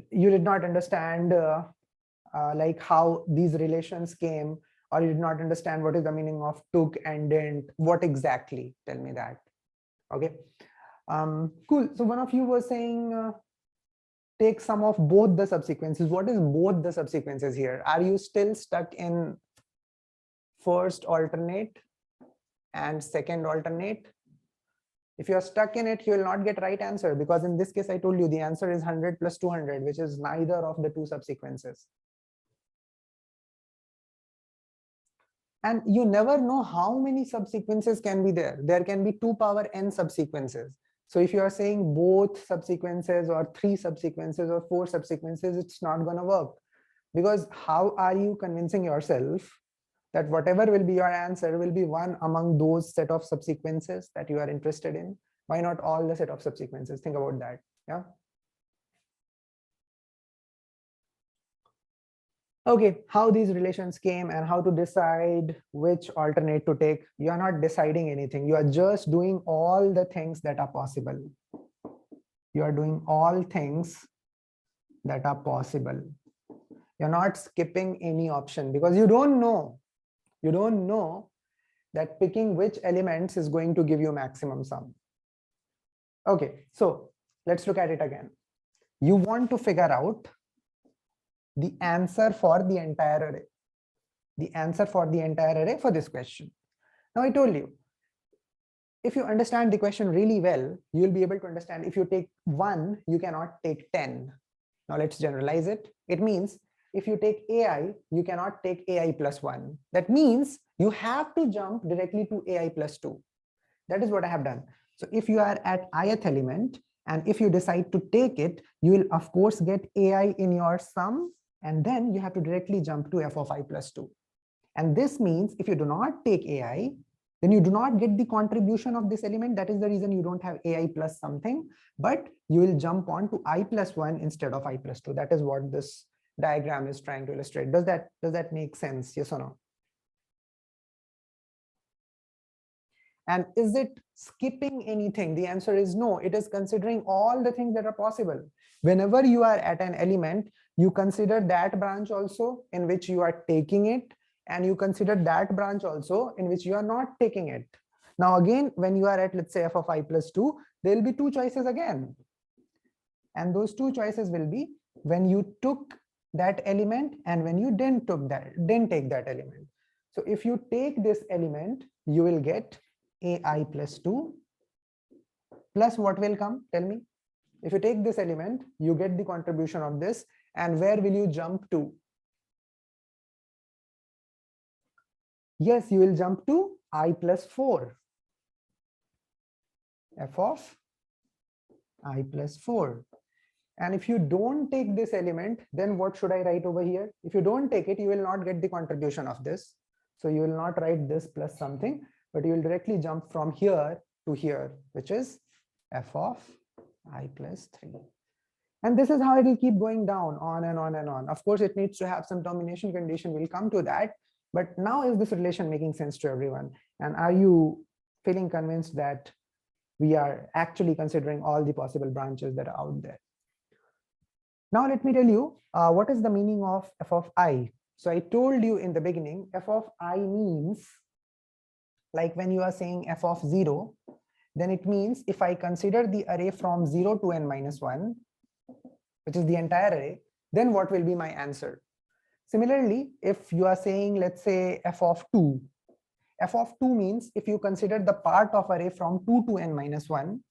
you did not understand like how these relations came, or you did not understand what is the meaning of took and didn't. What exactly? Tell me that. Okay, cool. So one of you was saying take sum of both the subsequences. What is both the subsequences here? Are you still stuck in first alternate and second alternate? If you are stuck in it, you will not get right answer, because in this case I told you the answer is 100 plus 200, which is neither of the two subsequences. And you never know how many subsequences can be there. There can be 2 power n subsequences. So if you are saying both subsequences or 3 subsequences or 4 subsequences, it's not going to work. Because how are you convincing yourself that whatever will be your answer will be one among those set of subsequences that you are interested in? Why not all the set of subsequences? Think about that. Yeah. Okay, how these relations came and how to decide which alternate to take. You are not deciding anything. You are just doing all the things that are possible. You are doing all things that are possible. You're not skipping any option, because you don't know. You don't know that picking which elements is going to give you maximum sum. Okay, so let's look at it again. You want to figure out the answer for the entire array. The answer for the entire array for this question. Now I told you, if you understand the question really well, you will be able to understand if you take 1, you cannot take 10. Now let's generalize it. It means if you take AI, you cannot take AI plus 1. That means you have to jump directly to AI plus 2. That is what I have done. So if you are at ith element, and if you decide to take it, you will of course get AI in your sum, and then you have to directly jump to f of I plus 2. And this means if you do not take AI, then you do not get the contribution of this element. That is the reason you don't have AI plus something, but you will jump on to I plus 1 instead of I plus 2. That is what this diagram is trying to illustrate. Does that make sense? Yes or no? And is it skipping anything? The answer is no. It is considering all the things that are possible. Whenever you are at an element, you consider that branch also in which you are taking it, and you consider that branch also in which you are not taking it. Now again, when you are at, let's say, f of I plus 2, there will be 2 choices again. And those 2 choices will be when you took that element and when you didn't take that element. So if you take this element, you will get AI plus 2 plus what will come? Tell me. If you take this element, you get the contribution of this, and where will you jump to? Yes, you will jump to I plus 4. F of I plus 4. And if you don't take this element, then what should I write over here? If you don't take it, you will not get the contribution of this. So you will not write this plus something, but you will directly jump from here to here, which is f of I plus 3. And this is how it will keep going down on and on and on. Of course, it needs to have some termination condition. We'll come to that. But now is this relation making sense to everyone? And are you feeling convinced that we are actually considering all the possible branches that are out there? Now, let me tell you what is the meaning of f of I. So I told you in the beginning, f of I means, like when you are saying f of 0, then it means if I consider the array from 0 to n minus 1, which is the entire array, then what will be my answer? Similarly, if you are saying, let's say f of 2 means if you consider the part of array from 2 to n minus 1,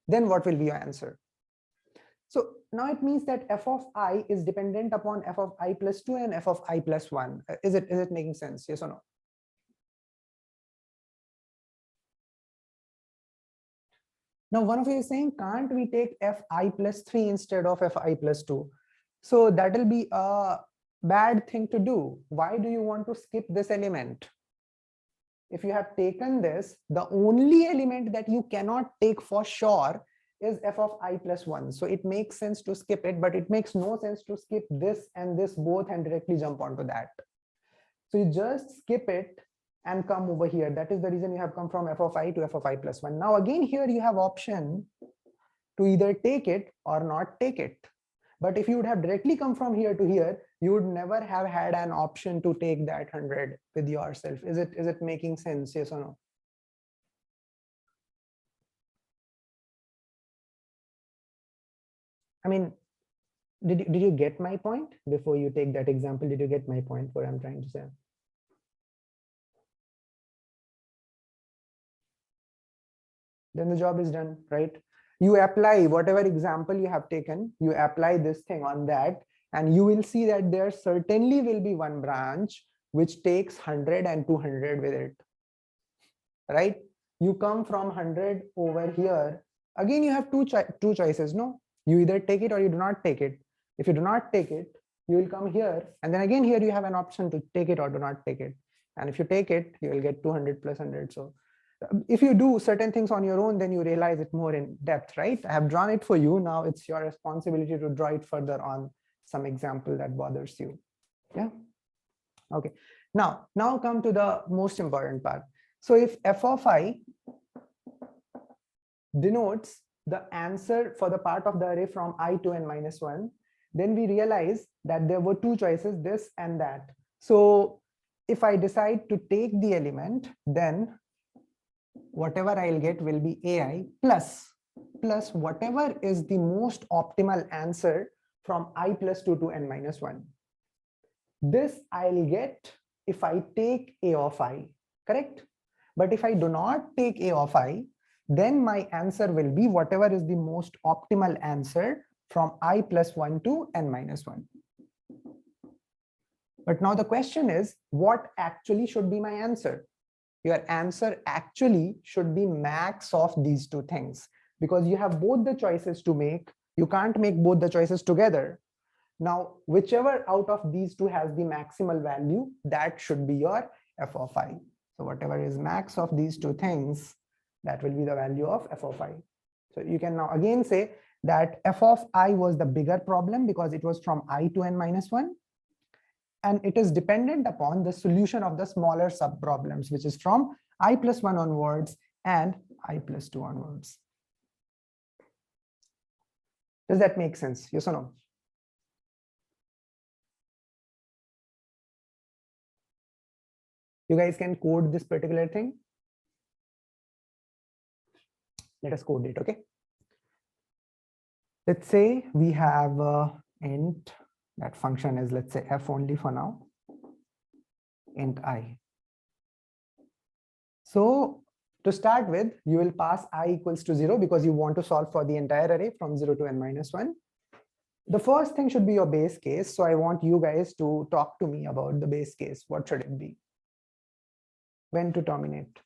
then what will be your answer? So now it means that f of I is dependent upon f of I plus 2 and f of I plus 1. Is it making sense? Yes or no? Now, one of you is saying, can't we take fi plus 3 instead of fi plus 2? So that will be a bad thing to do. Why do you want to skip this element? If you have taken this, the only element that you cannot take for sure is f of I plus 1. So it makes sense to skip it, but it makes no sense to skip this and this both and directly jump onto that. So you just skip it and come over here. That is the reason you have come from f of I to f of I plus 1. Now again, here you have option to either take it or not take it. But if you would have directly come from here to here, you would never have had an option to take that 100 with yourself. Is it making sense? Yes or no? I mean, did you get my point before you take that example? Did you get my point, what I'm trying to say? Then the job is done, right? You apply whatever example you have taken, you apply this thing on that, and you will see that there certainly will be one branch which takes 100 and 200 with it, right? You come from 100 over here. Again, you have two choices, no? You either take it or you do not take it. If you do not take it, you will come here, and then again here you have an option to take it or do not take it. And if you take it, you will get 200 plus 100. So if you do certain things on your own, then you realize it more in depth, right? I have drawn it for you. Now it's your responsibility to draw it further on some example that bothers you. Yeah. Okay. Now come to the most important part. So if f of I denotes the answer for the part of the array from I to n minus 1, then we realize that there were two choices, this and that. So if I decide to take the element, then whatever I'll get will be ai plus whatever is the most optimal answer from I plus 2 to n minus 1. This I'll get if I take a of I, correct? But if I do not take a of I, then my answer will be whatever is the most optimal answer from I plus 1 to n minus 1. But now the question is, what actually should be my answer? Your answer actually should be max of these two things, because you have both the choices to make. You can't make both the choices together. Now, whichever out of these two has the maximal value, that should be your f of I. So whatever is max of these two things, that will be the value of f of I. So you can now again say that f of I was the bigger problem because it was from I to n minus 1. And it is dependent upon the solution of the smaller sub-problems, which is from I plus 1 onwards and I plus 2 onwards. Does that make sense? Yes or no? You guys can code this particular thing. Let us code it, okay? Let's say we have int, that function is, let's say, f only for now, int I. So to start with, you will pass I equals to 0 because you want to solve for the entire array from 0 to n minus 1. The first thing should be your base case. So I want you guys to talk to me about the base case. What should it be? When to terminate?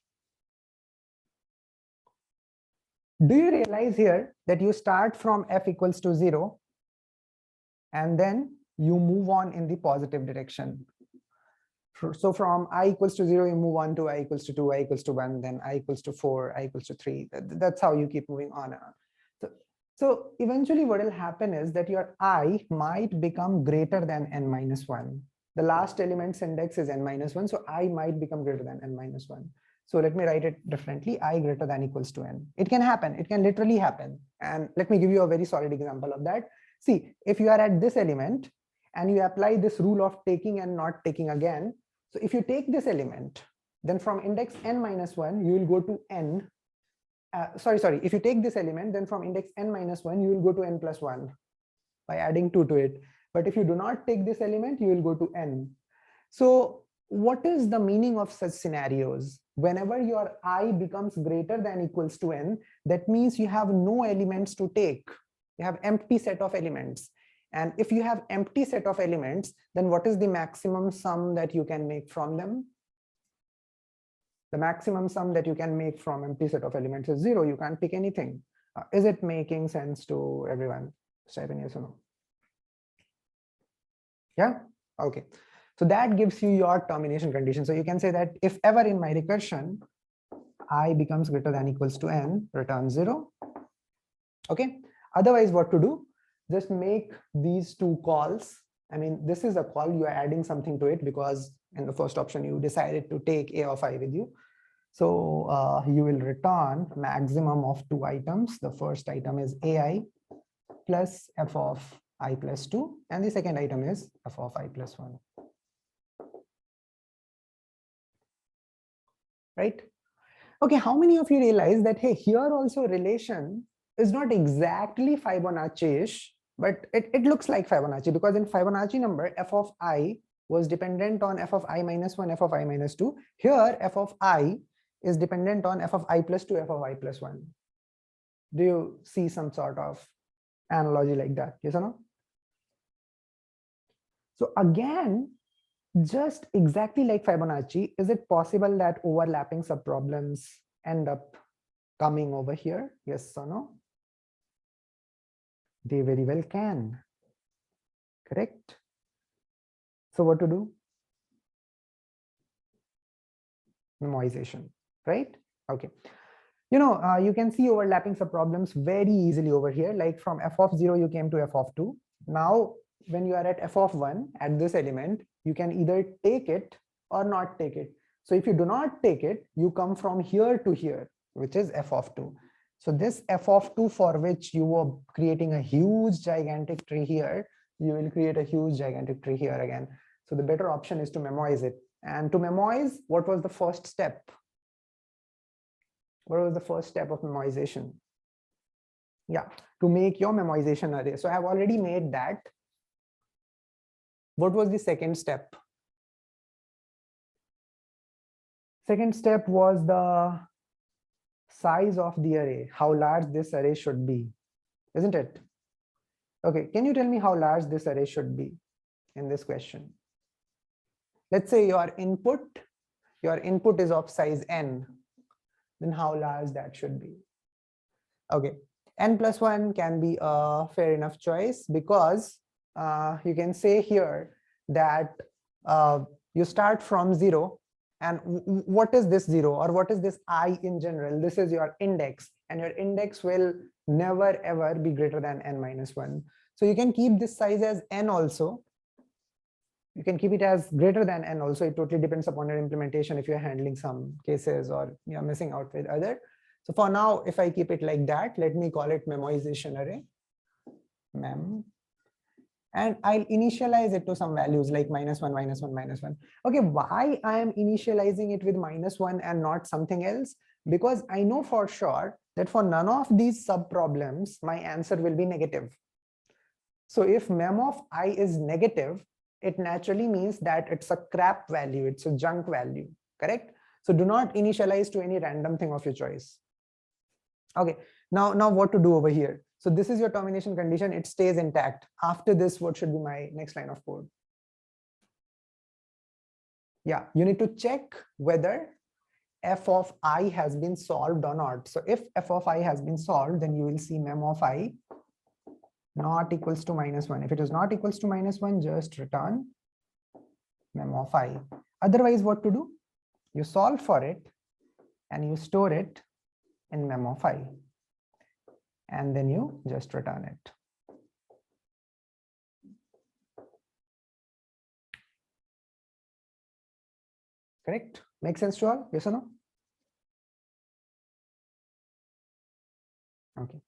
Do you realize here that you start from f equals to 0 and then you move on in the positive direction? So from I equals to 0, you move on to I equals to 2, I equals to 1, then I equals to 4, I equals to 3. That's how you keep moving on and on. So So eventually what will happen is that your I might become greater than n minus 1. The last element's index is n minus 1. So I might become greater than n minus 1. So let me write it differently. I greater than equals to n. It can happen. It can literally happen. And let me give you a very solid example of that. See, if you are at this element and you apply this rule of taking and not taking again. So if you take this element, then from index n minus 1, you will go to n. Sorry. If you take this element, then from index n minus 1, you will go to n plus 1 by adding 2 to it. But if you do not take this element, you will go to n. So what is the meaning of such scenarios? Whenever your I becomes greater than equals to n, that means you have no elements to take. You have empty set of elements. And if you have empty set of elements, then what is the maximum sum that you can make from them? The maximum sum that you can make from empty set of elements is 0. You can't pick anything. Is it making sense to everyone? Just type in yes or no. Yeah, okay. So that gives you your termination condition. So you can say that if ever in my recursion, I becomes greater than equals to n, return 0. Okay. Otherwise, what to do? Just make these two calls. I mean, this is a call, you are adding something to it because in the first option, you decided to take a of I with you. So you will return maximum of 2 items. The first item is ai plus f of I plus 2. And the second item is f of I plus 1. Right? Okay, how many of you realize that, hey, here also relation is not exactly Fibonacci-ish, but it looks like Fibonacci, because in Fibonacci number, f of I was dependent on f of I minus 1, f of I minus 2. Here, f of I is dependent on f of I plus 2, f of I plus 1. Do you see some sort of analogy like that? Yes or no? So again, just exactly like Fibonacci, is it possible that overlapping subproblems end up coming over here? Yes or no? They very well can. Correct? So what to do? Memoization, right? Okay. You can see overlapping subproblems very easily over here. Like from f of 0, you came to f of 2. Now, when you are at f of 1 at this element, you can either take it or not take it. So if you do not take it, you come from here to here, which is f of 2. So this f of 2 for which you were creating a huge gigantic tree here, you will create a huge gigantic tree here again. So the better option is to memoize it. And to memoize, what was the first step? What was the first step of memoization? Yeah, to make your memoization array. So I have already made that. What was the second step? Second step was the size of the array, how large this array should be, isn't it? Okay, can you tell me how large this array should be in this question? Let's say your input is of size n, then how large that should be? Okay, n plus 1 can be a fair enough choice, because you can say here that you start from 0, and what is this 0, or what is this I in general? This is your index, and your index will never ever be greater than n minus 1. So you can keep this size as n also. You can keep it as greater than n also. It totally depends upon your implementation, if you're handling some cases or you're missing out with other. So for now, if I keep it like that, let me call it memoization array, mem. And I'll initialize it to some values like -1, -1, -1. Okay, why I am initializing it with -1 and not something else? Because I know for sure that for none of these subproblems, my answer will be negative. So if mem of I is negative, it naturally means that it's a crap value, it's a junk value, correct? So do not initialize to any random thing of your choice. Okay, now what to do over here? So this is your termination condition, it stays intact. After this, what should be my next line of code? Yeah, you need to check whether f of I has been solved or not. So if f of I has been solved, then you will see mem of I not equals to -1. If it is not equals to -1, just return mem of I. Otherwise, what to do? You solve for it and you store it in mem of I. and then you just return it. Correct? Make sense to all? Yes or no? Okay.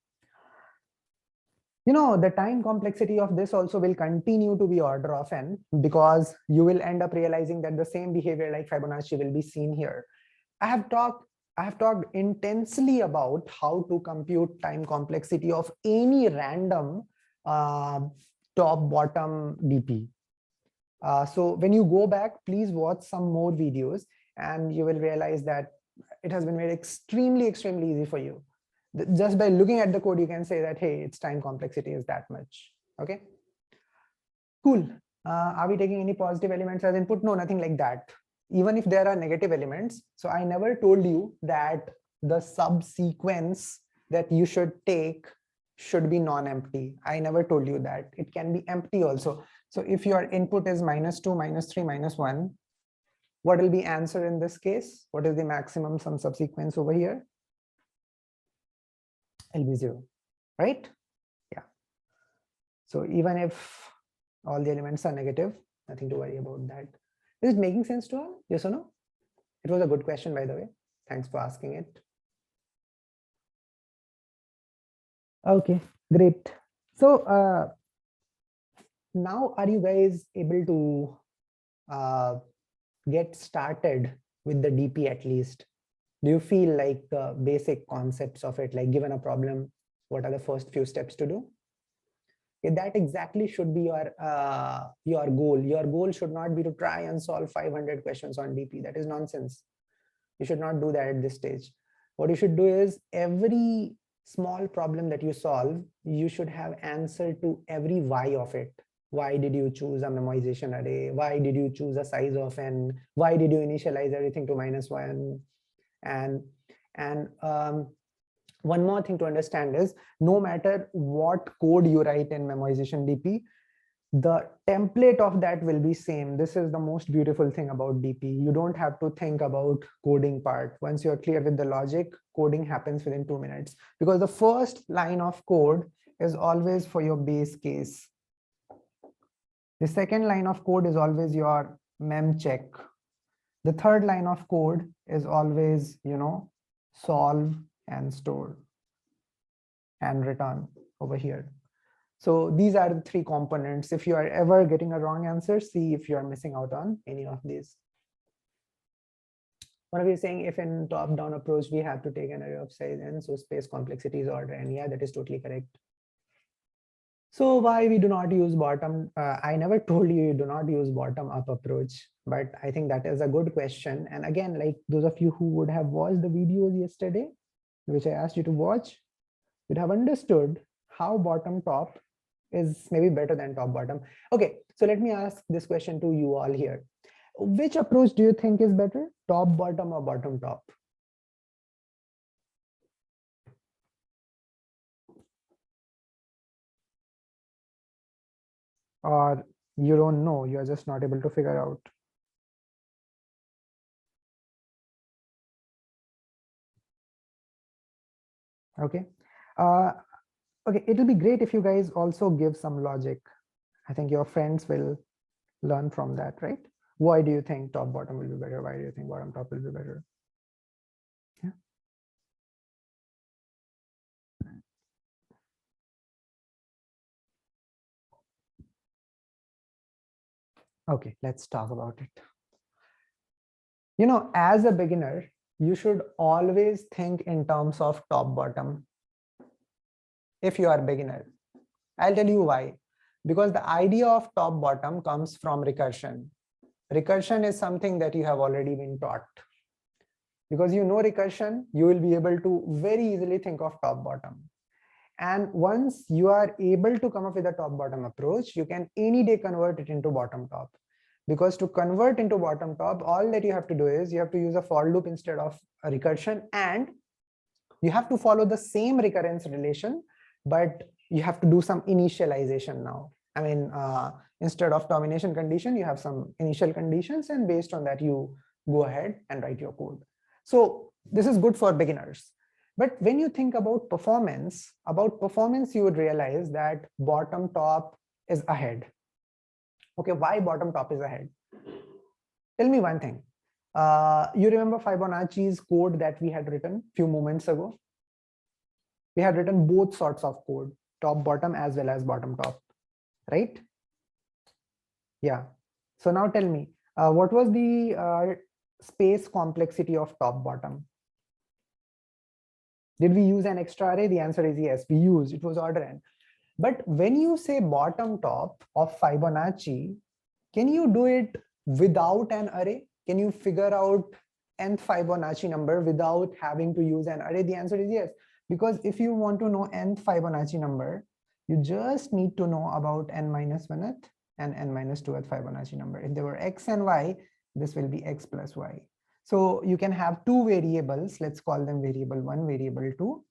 You know, the time complexity of this also will continue to be order of n, because you will end up realizing that the same behavior like Fibonacci will be seen here. I have talked intensely about how to compute time complexity of any random top bottom DP. So when you go back, please watch some more videos and you will realize that it has been made extremely easy for you. Just by looking at the code, you can say that, hey, its time complexity is that much. Okay, cool. Are we taking any positive elements as input? No, nothing like that. Even if there are negative elements. So I never told you that the subsequence that you should take should be non-empty. I never told you that. It can be empty also. So if your input is -2, -3, -1, what will be answer in this case? What is the maximum sum subsequence over here? It'll be 0, right? Yeah. So even if all the elements are negative, nothing to worry about that. Is it making sense to all? Yes or no? It was a good question, by the way. Thanks for asking it. Okay, great. So now are you guys able to get started with the DP at least? Do you feel like the basic concepts of it, like given a problem, what are the first few steps to do? Okay, that exactly should be your goal. Your goal should not be to try and solve 500 questions on DP. That is nonsense. You should not do that at this stage. What you should do is every small problem that you solve, you should have answer to every why of it. Why did you choose a memoization array? Why did you choose a size of n? Why did you initialize everything to -1? And one more thing to understand is, no matter what code you write in memoization DP, the template of that will be same. This is the most beautiful thing about DP. You don't have to think about coding part. Once you're clear with the logic, coding happens within 2 minutes, because the first line of code is always for your base case. The second line of code is always your mem check. The third line of code is always, solve and store and return over here. So these are the 3 components. If you are ever getting a wrong answer, see if you are missing out on any of these. One of you is saying, if in top-down approach, we have to take an array of size n, so space complexity is order n. Yeah, that is totally correct. So why we do not use bottom? I never told you do not use bottom-up approach, but I think that is a good question. And again, like those of you who would have watched the videos yesterday, which I asked you to watch, you'd have understood how bottom-top is maybe better than top-bottom. Okay, so let me ask this question to you all here. Which approach do you think is better, top-bottom or bottom-top? Or you don't know, you're just not able to figure out? Okay. Okay, it'll be great if you guys also give some logic. I think your friends will learn from that, right? Why do you think top bottom will be better? Why do you think bottom top will be better? Yeah. Okay, let's talk about it. As a beginner, you should always think in terms of top bottom. If you are a beginner, I'll tell you why. Because the idea of top bottom comes from recursion. Recursion is something that you have already been taught. Because you know recursion, you will be able to very easily think of top bottom. And once you are able to come up with a top bottom approach, you can any day convert it into bottom top. Because to convert into bottom top, all that you have to do is you have to use a for loop instead of a recursion, and you have to follow the same recurrence relation, but you have to do some initialization now. I mean, instead of termination condition, you have some initial conditions, and based on that, you go ahead and write your code. So this is good for beginners. But when you think about performance, you would realize that bottom top is ahead. Okay, why bottom top is ahead? Tell me one thing. You remember Fibonacci's code that we had written a few moments ago? We had written both sorts of code, top bottom as well as bottom top, right? Yeah. So now tell me, what was the space complexity of top bottom? Did we use an extra array? The answer is yes, we used. It was order n. But when you say bottom top of Fibonacci, can you do it without an array? Can you figure out nth Fibonacci number without having to use an array? The answer is yes. Because if you want to know nth Fibonacci number, you just need to know about n minus 1th and n minus 2th Fibonacci number. If there were x and y, this will be x plus y. So you can have two variables. Let's call them variable 1, variable 2.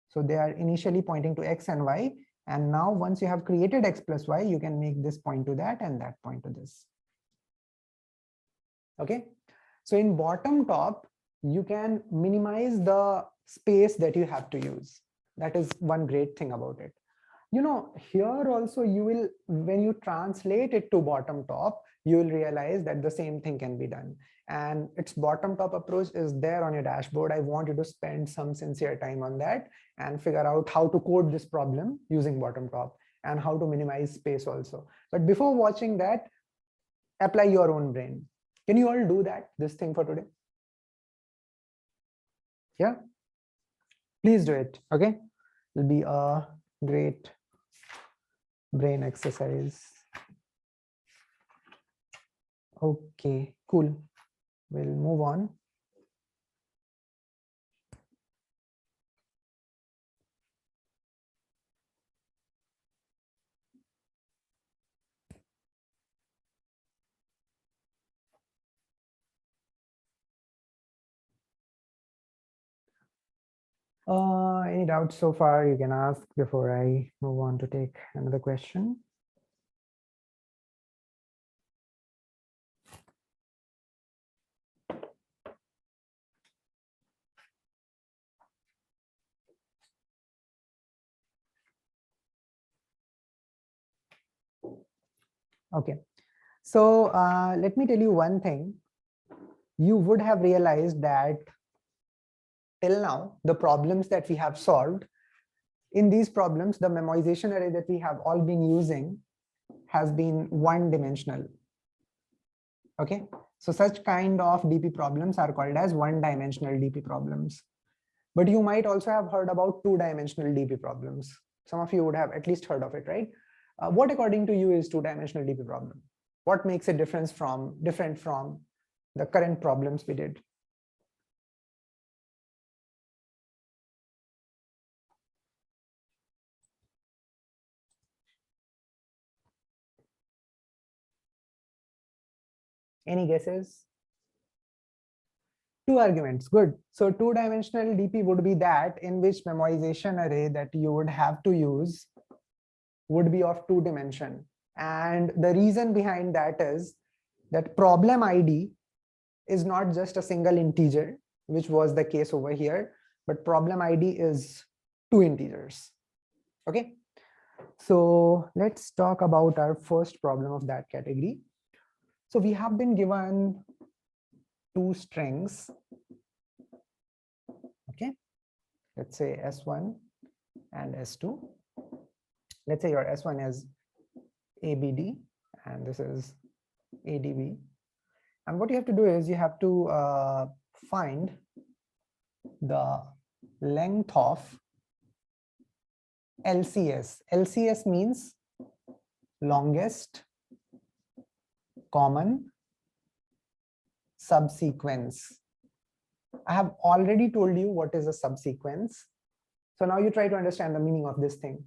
So they are initially pointing to x and y. And now once you have created x plus y, you can make this point to that and that point to this. Okay. So in bottom top, you can minimize the space that you have to use. That is one great thing about it. You know, here also you will, when you translate it to bottom top, you will realize that the same thing can be done. And its bottom top approach is there on your dashboard. I want you to spend some sincere time on that and figure out how to code this problem using bottom top and how to minimize space also. But before watching that, apply your own brain. Can you all do that, this thing for today? Yeah, please do it. Okay, it'll be a great brain exercise. Okay, cool. We'll move on. Any doubts so far you can ask before I move on to take another question? Okay, so let me tell you one thing. You would have realized that till now, the problems that we have solved, in these problems, the memoization array that we have all been using has been one-dimensional. Okay, so such kind of DP problems are called as one-dimensional DP problems. But you might also have heard about two-dimensional DP problems. Some of you would have at least heard of it, right? What according to you is two-dimensional DP problem? What makes it different from the current problems we did? Any guesses? Two arguments, good. So two-dimensional DP would be that in which memoization array that you would have to use would be of two dimension. And the reason behind that is that problem ID is not just a single integer, which was the case over here, but problem ID is two integers. Okay, so let's talk about our first problem of that category. So we have been given two strings. Okay, let's say S1 and S2. Let's say your S1 is ABD and this is ADB. And what you have to do is you have to find the length of LCS. LCS means longest common subsequence. I have already told you what is a subsequence. So now you try to understand the meaning of this thing.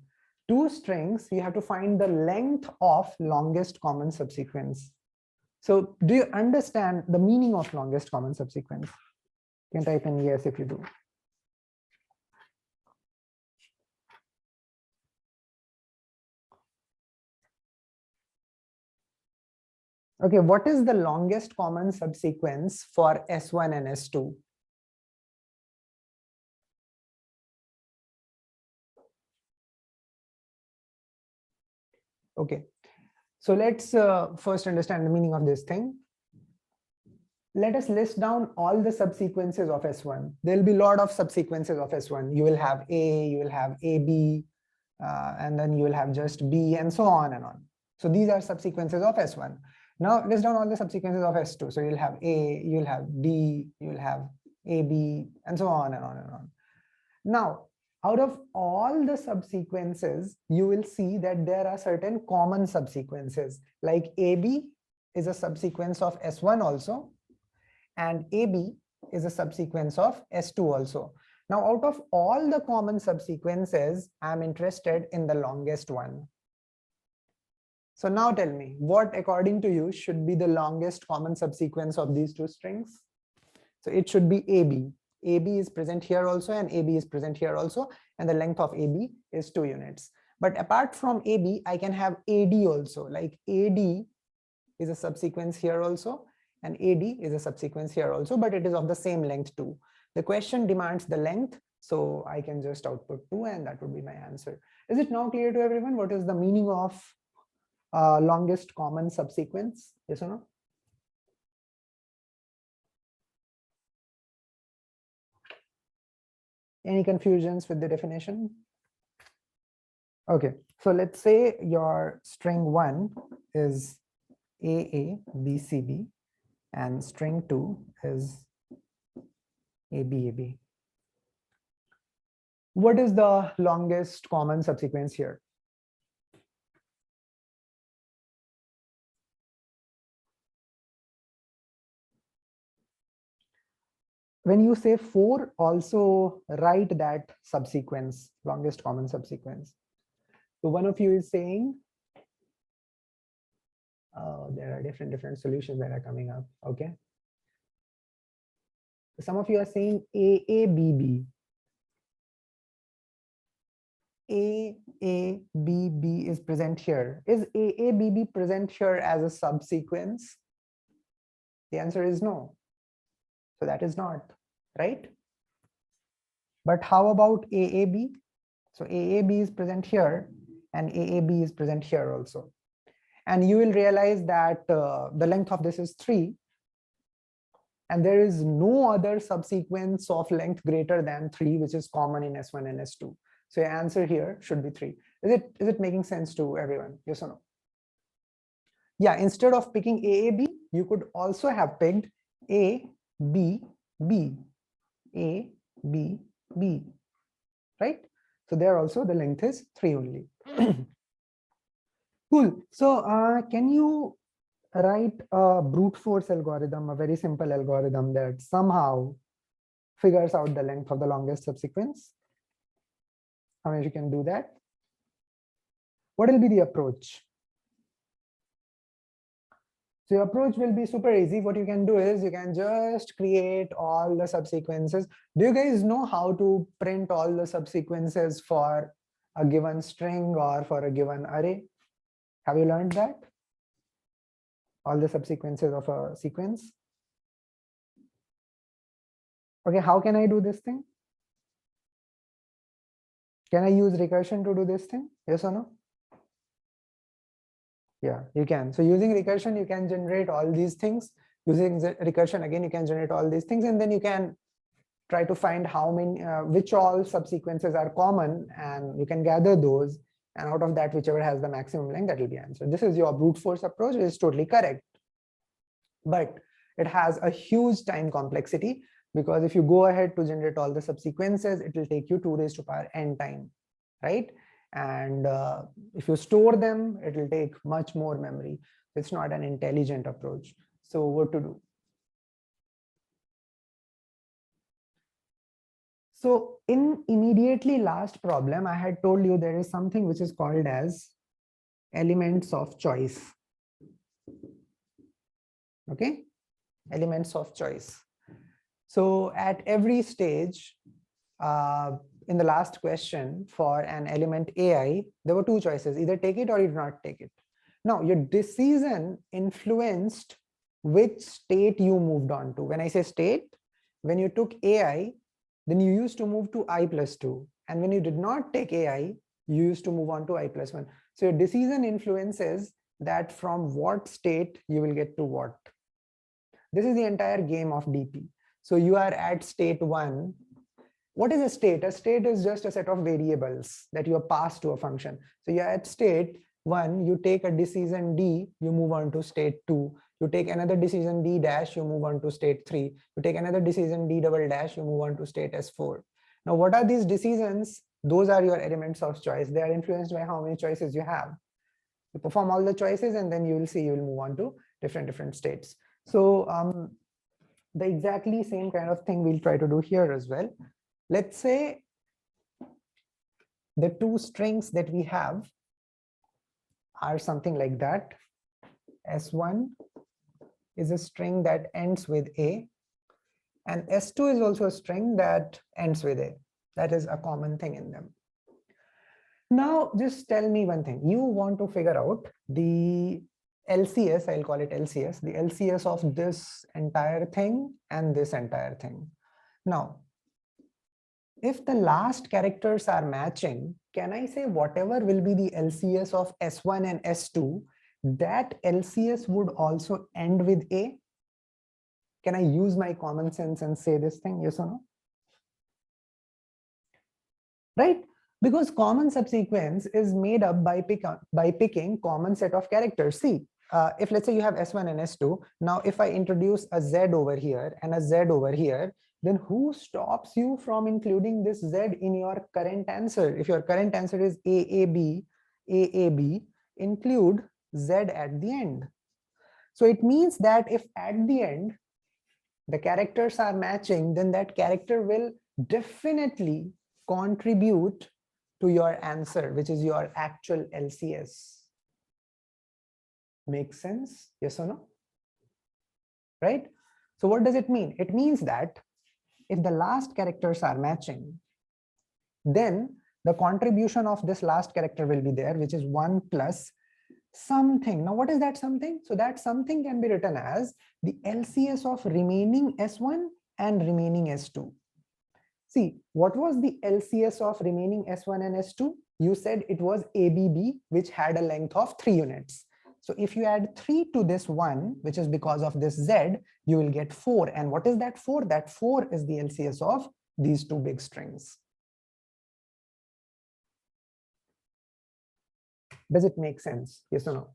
Two strings, you have to find the length of longest common subsequence. So do you understand the meaning of longest common subsequence? You can type in yes if you do. Okay, what is the longest common subsequence for S1 and S2? Okay, so let's first understand the meaning of this thing. Let us list down all the subsequences of S1. There'll be a lot of subsequences of S1. You will have A, you will have AB, and then you will have just B, and so on and on. So these are subsequences of S1. Now list down all the subsequences of S2. So you'll have A, you'll have D, you'll have AB, and so on and on and on. Now, out of all the subsequences, you will see that there are certain common subsequences, like AB is a subsequence of S1 also, and AB is a subsequence of S2 also. Now, out of all the common subsequences, I'm interested in the longest one. So now tell me, what according to you should be the longest common subsequence of these two strings? So it should be AB. AB is present here also, and AB is present here also, and the length of AB is 2 units. But apart from AB, I can have AD also, like AD is a subsequence here also, and AD is a subsequence here also, but it is of the same length too. The question demands the length, so I can just output 2, and that would be my answer. Is it now clear to everyone what is the meaning of longest common subsequence? Yes or no? Any confusions with the definition? Okay, so let's say your string 1 is AABCB and string 2 is ABAB. What is the longest common subsequence here? When you say 4, also write that subsequence, longest common subsequence. So one of you is saying, there are different solutions that are coming up. Okay. Some of you are saying AABB. AABB is present here. Is AABB present here as a subsequence? The answer is no. So that is not, right? But how about AAB? So AAB is present here, and AAB is present here also. And you will realize that the length of this is 3. And there is no other subsequence of length greater than 3, which is common in S1 and S2. So your answer here should be 3. Is it making sense to everyone? Yes or no? Yeah, instead of picking AAB, you could also have picked ABB. ABB, right? So there also the length is 3 only. Cool. So can you write a brute force algorithm, a very simple algorithm that somehow figures out the length of the longest subsequence? How many of you can do that? What will be the approach? So your approach will be super easy. What you can do is you can just create all the subsequences. Do you guys know how to print all the subsequences for a given string or for a given array? Have you learned that? All the subsequences of a sequence. Okay, how can I do this thing? Can I use recursion to do this thing? Yes or no? Yeah, you can. So using recursion, you can generate all these things. Using recursion, again, you can generate all these things, and then you can try to find how many, which all subsequences are common, and you can gather those. And out of that, whichever has the maximum length, that will be answer. This is your brute force approach, which is totally correct. But it has a huge time complexity, because if you go ahead to generate all the subsequences, it will take you 2 raised to power n time, right? And if you store them, it will take much more memory. It's not an intelligent approach. So what to do? So in immediately last problem, I had told you there is something which is called as elements of choice. Okay, elements of choice. So at every stage, in the last question for an element AI, there were 2 choices: either take it or you do not take it. Now your decision influenced which state you moved on to. When I say state, when you took AI, then you used to move to I plus 2. And when you did not take AI, you used to move on to I plus 1. So your decision influences that from what state you will get to what. This is the entire game of DP. So you are at state 1. What is a state? A state is just a set of variables that you are passed to a function. So you're at state 1, you take a decision D, you move on to state 2. You take another decision D dash, you move on to state 3. You take another decision D double dash, you move on to state S4. Now, what are these decisions? Those are your elements of choice. They are influenced by how many choices you have. You perform all the choices and then you will see you will move on to different states. So the exactly same kind of thing we'll try to do here as well. Let's say the two strings that we have are something like that. S1 is a string that ends with A, and S2 is also a string that ends with A. That is a common thing in them. Now, just tell me one thing. You want to figure out the LCS, I'll call it LCS, the LCS of this entire thing and this entire thing. Now, if the last characters are matching, can I say whatever will be the LCS of S1 and S2, that LCS would also end with A? Can I use my common sense and say this thing, yes or no? Right? Because common subsequence is made up by picking common set of characters. See, if let's say you have S1 and S2, now if I introduce a Z over here and a Z over here, then who stops you from including this Z in your current answer? If your current answer is AAB, include Z at the end. So it means that if at the end the characters are matching, then that character will definitely contribute to your answer, which is your actual LCS. Makes sense? Yes or no? Right? So what does it mean? It means that if the last characters are matching, then the contribution of this last character will be there, which is 1 plus something. Now, what is that something? So that something can be written as the LCS of remaining S1 and remaining S2. See, what was the LCS of remaining S1 and S2? You said it was ABB, which had a length of 3 units. So if you add 3 to this 1, which is because of this Z, you will get 4. And what is that 4? That 4 is the LCS of these two big strings. Does it make sense? Yes or no?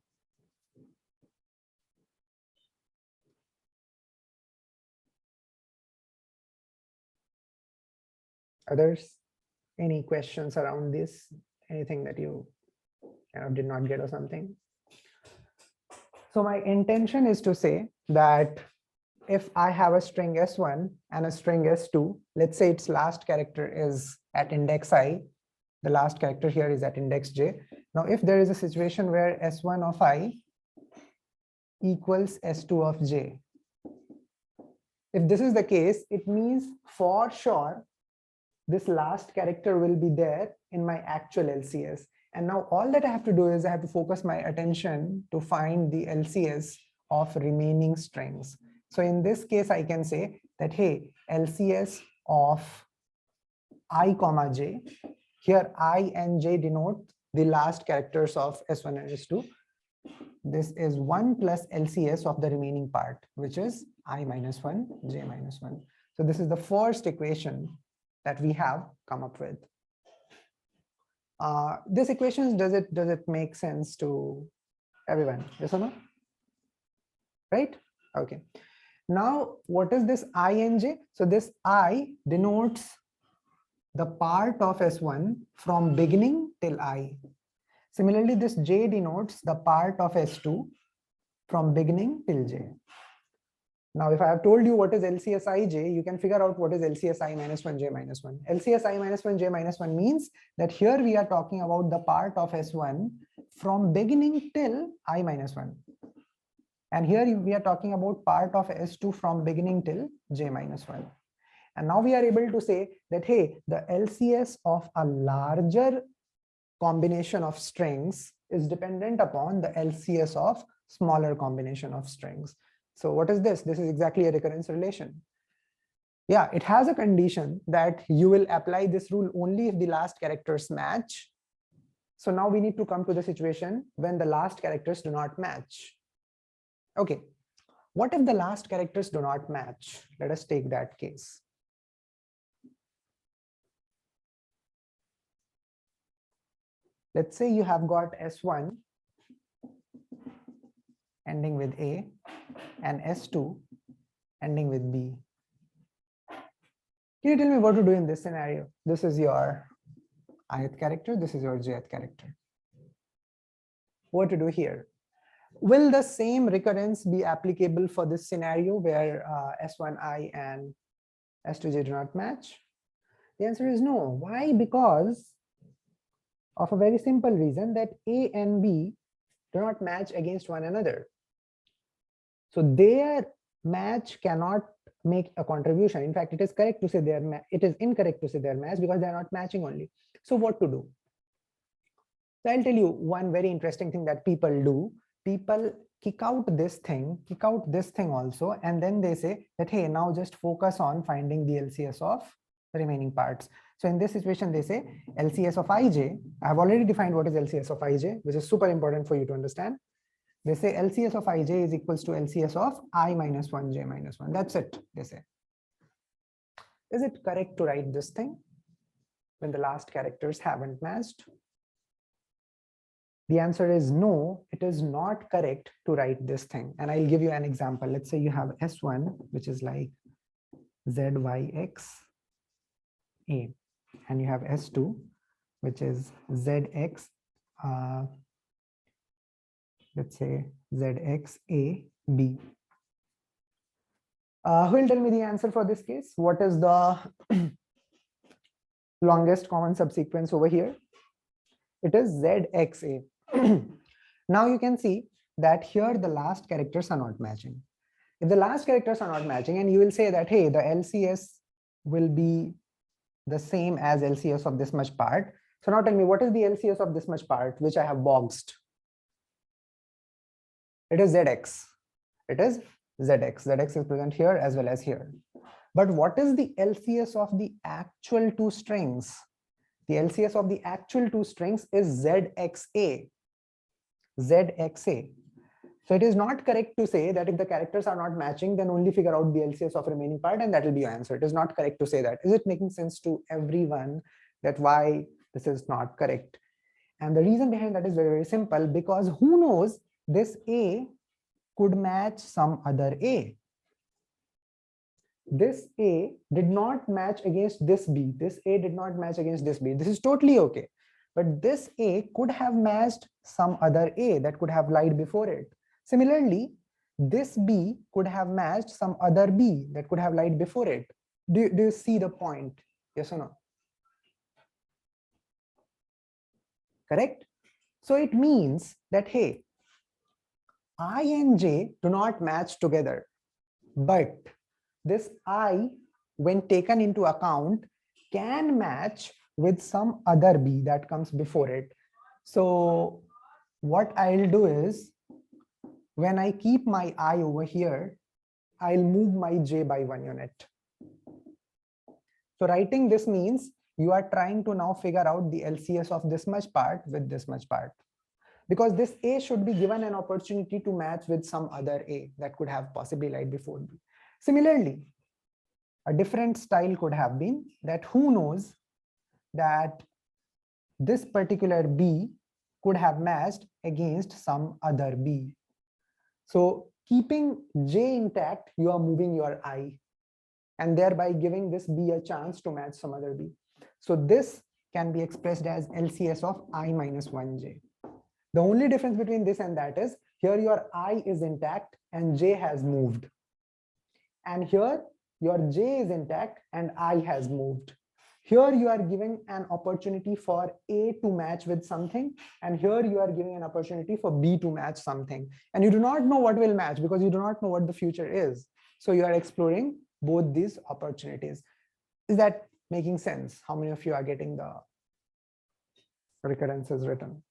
Others? Any questions around this? Anything that you did not get or something? So my intention is to say that if I have a string S1 and a string S2, let's say its last character is at index I, the last character here is at index J. Now, if there is a situation where S1 of I equals S2 of J, if this is the case, it means for sure this last character will be there in my actual LCS. And now all that I have to do is I have to focus my attention to find the LCS of remaining strings. So in this case, I can say that, hey, LCS of I comma J, here I and J denote the last characters of S1 and S2. This is 1 plus LCS of the remaining part, which is I minus 1, J minus 1. So this is the first equation that we have come up with. This equation, does it make sense to everyone? Yes or no? Right? Okay. Now, what is this I and J? So this I denotes the part of S1 from beginning till I. Similarly, this J denotes the part of S2 from beginning till J. Now, if I have told you what is LCS ij, you can figure out what is LCS I minus 1 j minus 1. LCS I minus 1 j minus 1 means that here we are talking about the part of S1 from beginning till I minus 1. And here we are talking about part of S2 from beginning till j minus 1. And now we are able to say that, hey, the LCS of a larger combination of strings is dependent upon the LCS of smaller combination of strings. So what is this? This is exactly a recurrence relation. Yeah, it has a condition that you will apply this rule only if the last characters match. So now we need to come to the situation when the last characters do not match. Okay, what if the last characters do not match? Let us take that case. Let's say you have got S1 ending with A and S2 ending with B. Can you tell me what to do in this scenario? This is your ith character, this is your jth character. What to do here? Will the same recurrence be applicable for this scenario where S1i and S2j do not match? The answer is no. Why? Because of a very simple reason, that A and B do not match against one another. So their match cannot make a contribution. In fact, it is correct to say it is incorrect to say they are matched because they are not matching only. So what to do? So I'll tell you one very interesting thing that people do. People kick out this thing also, and then they say that, hey, now just focus on finding the LCS of the remaining parts. So in this situation, they say LCS of ij. I have already defined what is LCS of ij, which is super important for you to understand. They say LCS of ij is equals to LCS of I minus 1 j minus 1. That's it, they say. Is it correct to write this thing when the last characters haven't matched? The answer is no, it is not correct to write this thing. And I'll give you an example. Let's say you have S1, which is like ZYX A, and you have S2, which is ZX, let's say ZX A B. Who will tell me the answer for this case? What is the longest common subsequence over here? It is ZXA. Now you can see that here the last characters are not matching. If the last characters are not matching, and you will say that, hey, the LCS will be the same as LCS of this much part. So now tell me, what is the LCS of this much part, which I have boxed? It is ZX. It is ZX. ZX is present here as well as here. But what is the LCS of the actual two strings? The LCS of the actual two strings is ZXA. ZXA. So it is not correct to say that if the characters are not matching, then only figure out the LCS of remaining part and that will be your answer. It is not correct to say that. Is it making sense to everyone that why this is not correct? And the reason behind that is very, very simple, because who knows, this A could match some other A. This A did not match against this B. This A did not match against this B. This is totally okay. But this A could have matched some other A that could have lied before it. Similarly, this B could have matched some other B that could have lied before it. Do you see the point? Yes or no? Correct? So it means that, hey, I and J do not match together, but this I, when taken into account, can match with some other B that comes before it. So what I'll do is, when I keep my I over here, I'll move my J by 1 unit. So writing this means you are trying to now figure out the LCS of this much part with this much part, because this A should be given an opportunity to match with some other A that could have possibly lied before B. Similarly, a different style could have been that who knows that this particular B could have matched against some other B. So keeping J intact, you are moving your I and thereby giving this B a chance to match some other B. So this can be expressed as LCS of I minus 1J. The only difference between this and that is here your I is intact and J has moved. And here your J is intact and I has moved. Here you are giving an opportunity for A to match with something, and here you are giving an opportunity for B to match something. And you do not know what will match because you do not know what the future is. So you are exploring both these opportunities. Is that making sense? How many of you are getting the recurrences written?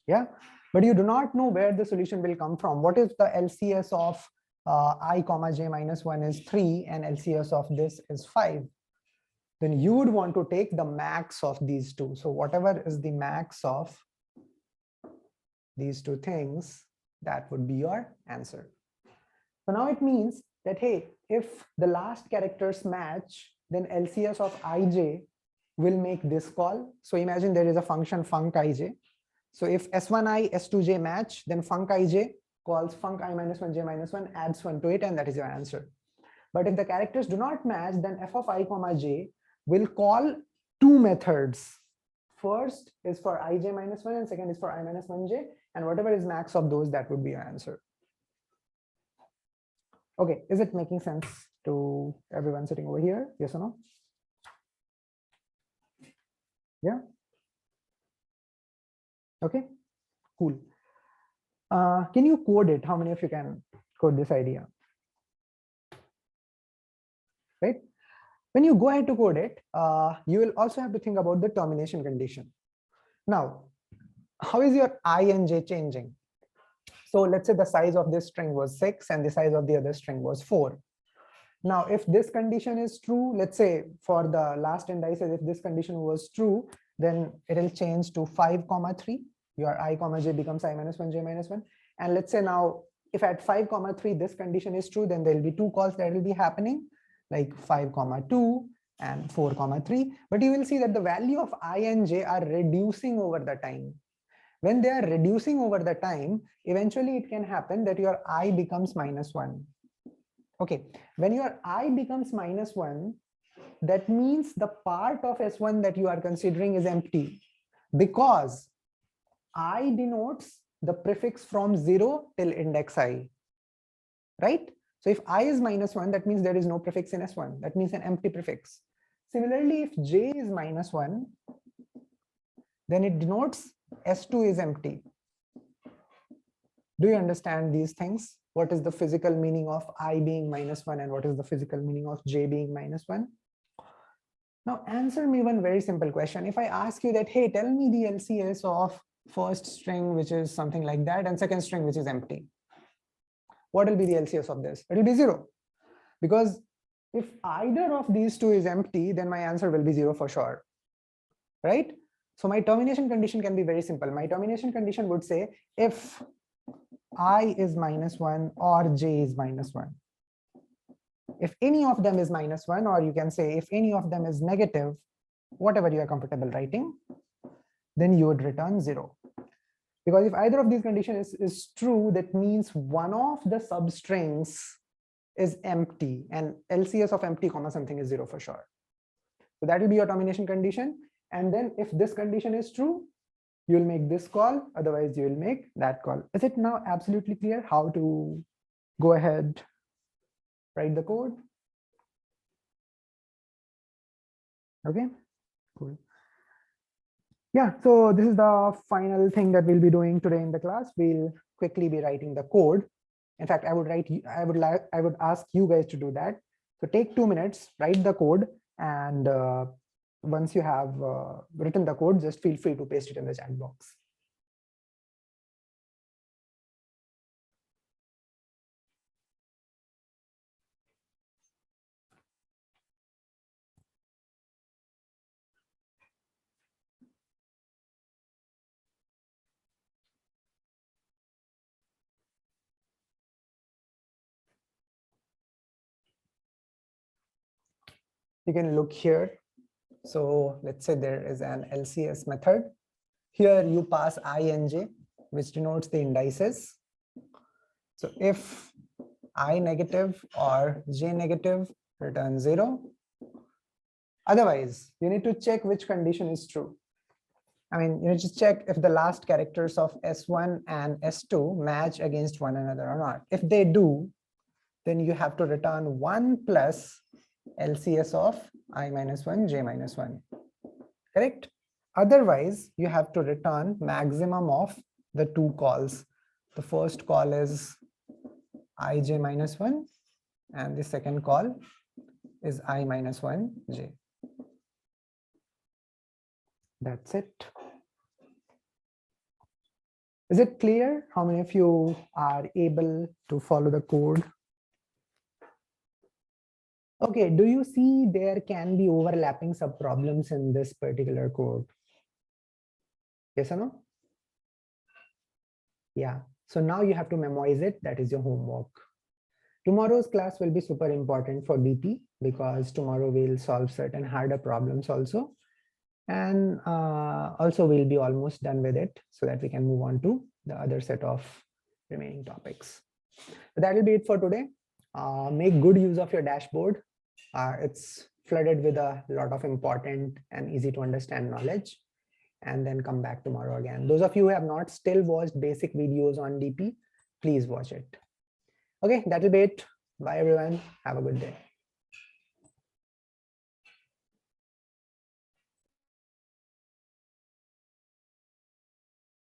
Yeah, but you do not know where the solution will come from. What if the LCS of I comma j minus 1 is 3 and LCS of this is 5? then you would want to take the max of these two. So whatever is the max of these two things, that would be your answer. So now it means that, hey, if the last characters match, then LCS of ij will make this call. So imagine there is a function funcij. So if S1i, S2j match, then funcij calls func I minus 1, j minus 1, adds 1 to it, and that is your answer. But if the characters do not match, then f of I comma j will call two methods. First is for ij minus 1 and second is for I minus 1j, and whatever is max of those, that would be your answer. Okay, is it making sense to everyone sitting over here? Yes or no? Yeah. Okay, cool. Can you code it? How many of you can code this idea? Right? When you go ahead to code it, you will also have to think about the termination condition. Now, how is your I and j changing? So let's say the size of this string was 6 and the size of the other string was 4. Now, if this condition is true, let's say for the last indices, if this condition was true, then it will change to 5 comma 3. Your I comma j becomes I minus 1, j minus 1. And let's say now, if at 5 comma 3 this condition is true, then there will be two calls that will be happening, like 5 comma 2 and 4 comma 3. But you will see that the value of I and j are reducing over the time. When they are reducing over the time, eventually it can happen that your I becomes minus 1. Okay, when your I becomes minus 1, that means the part of S1 that you are considering is empty, because I denotes the prefix from 0 till index I, right? So if I is minus 1, that means there is no prefix in S1. That means an empty prefix. Similarly, if j is minus 1, then it denotes S2 is empty. Do you understand these things? What is the physical meaning of I being minus 1 and what is the physical meaning of j being minus 1? Now answer me one very simple question. If I ask you that, hey, tell me the LCS of first string, which is something like that, and second string, which is empty, what will be the LCS of this? It will be 0. Because if either of these two is empty, then my answer will be 0 for sure, right? So my termination condition can be very simple. My termination condition would say if I is minus 1 or j is minus 1. If any of them is minus 1, or you can say if any of them is negative, whatever you are comfortable writing, then you would return 0. Because if either of these conditions is true, that means one of the substrings is empty, and LCS of empty comma something is 0 for sure. So that will be your termination condition. And then if this condition is true, you will make this call, otherwise you will make that call. Is it now absolutely clear how to go ahead, write the code? Okay, cool. Yeah, so this is the final thing that we'll be doing today in the class. We'll quickly be writing the code. In fact, I would ask you guys to do that. So take 2 minutes, write the code, and once you have written the code, just feel free to paste it in the chat box. You can look here. So let's say there is an LCS method. Here you pass I and j, which denotes the indices. So if I negative or j negative, return 0. Otherwise, you need to check which condition is true. I mean, you need to check if the last characters of S1 and S2 match against one another or not. If they do, then you have to return 1 plus LCS of I minus 1, j minus 1. Correct? Otherwise, you have to return maximum of the two calls. The first call is ij minus 1, and the second call is I minus 1, j. That's it. Is it clear? How many of you are able to follow the code? Okay, do you see there can be overlapping subproblems in this particular code? Yes or no? Yeah. So now you have to memorize it. That is your homework. Tomorrow's class will be super important for DP because tomorrow we'll solve certain harder problems also. And also we'll be almost done with it so that we can move on to the other set of remaining topics. So that will be it for today. Make good use of your dashboard. It's flooded with a lot of important and easy to understand knowledge. And then come back tomorrow again. Those of you who have not still watched basic videos on DP, please watch it. Okay, that'll be it. Bye everyone. Have a good day.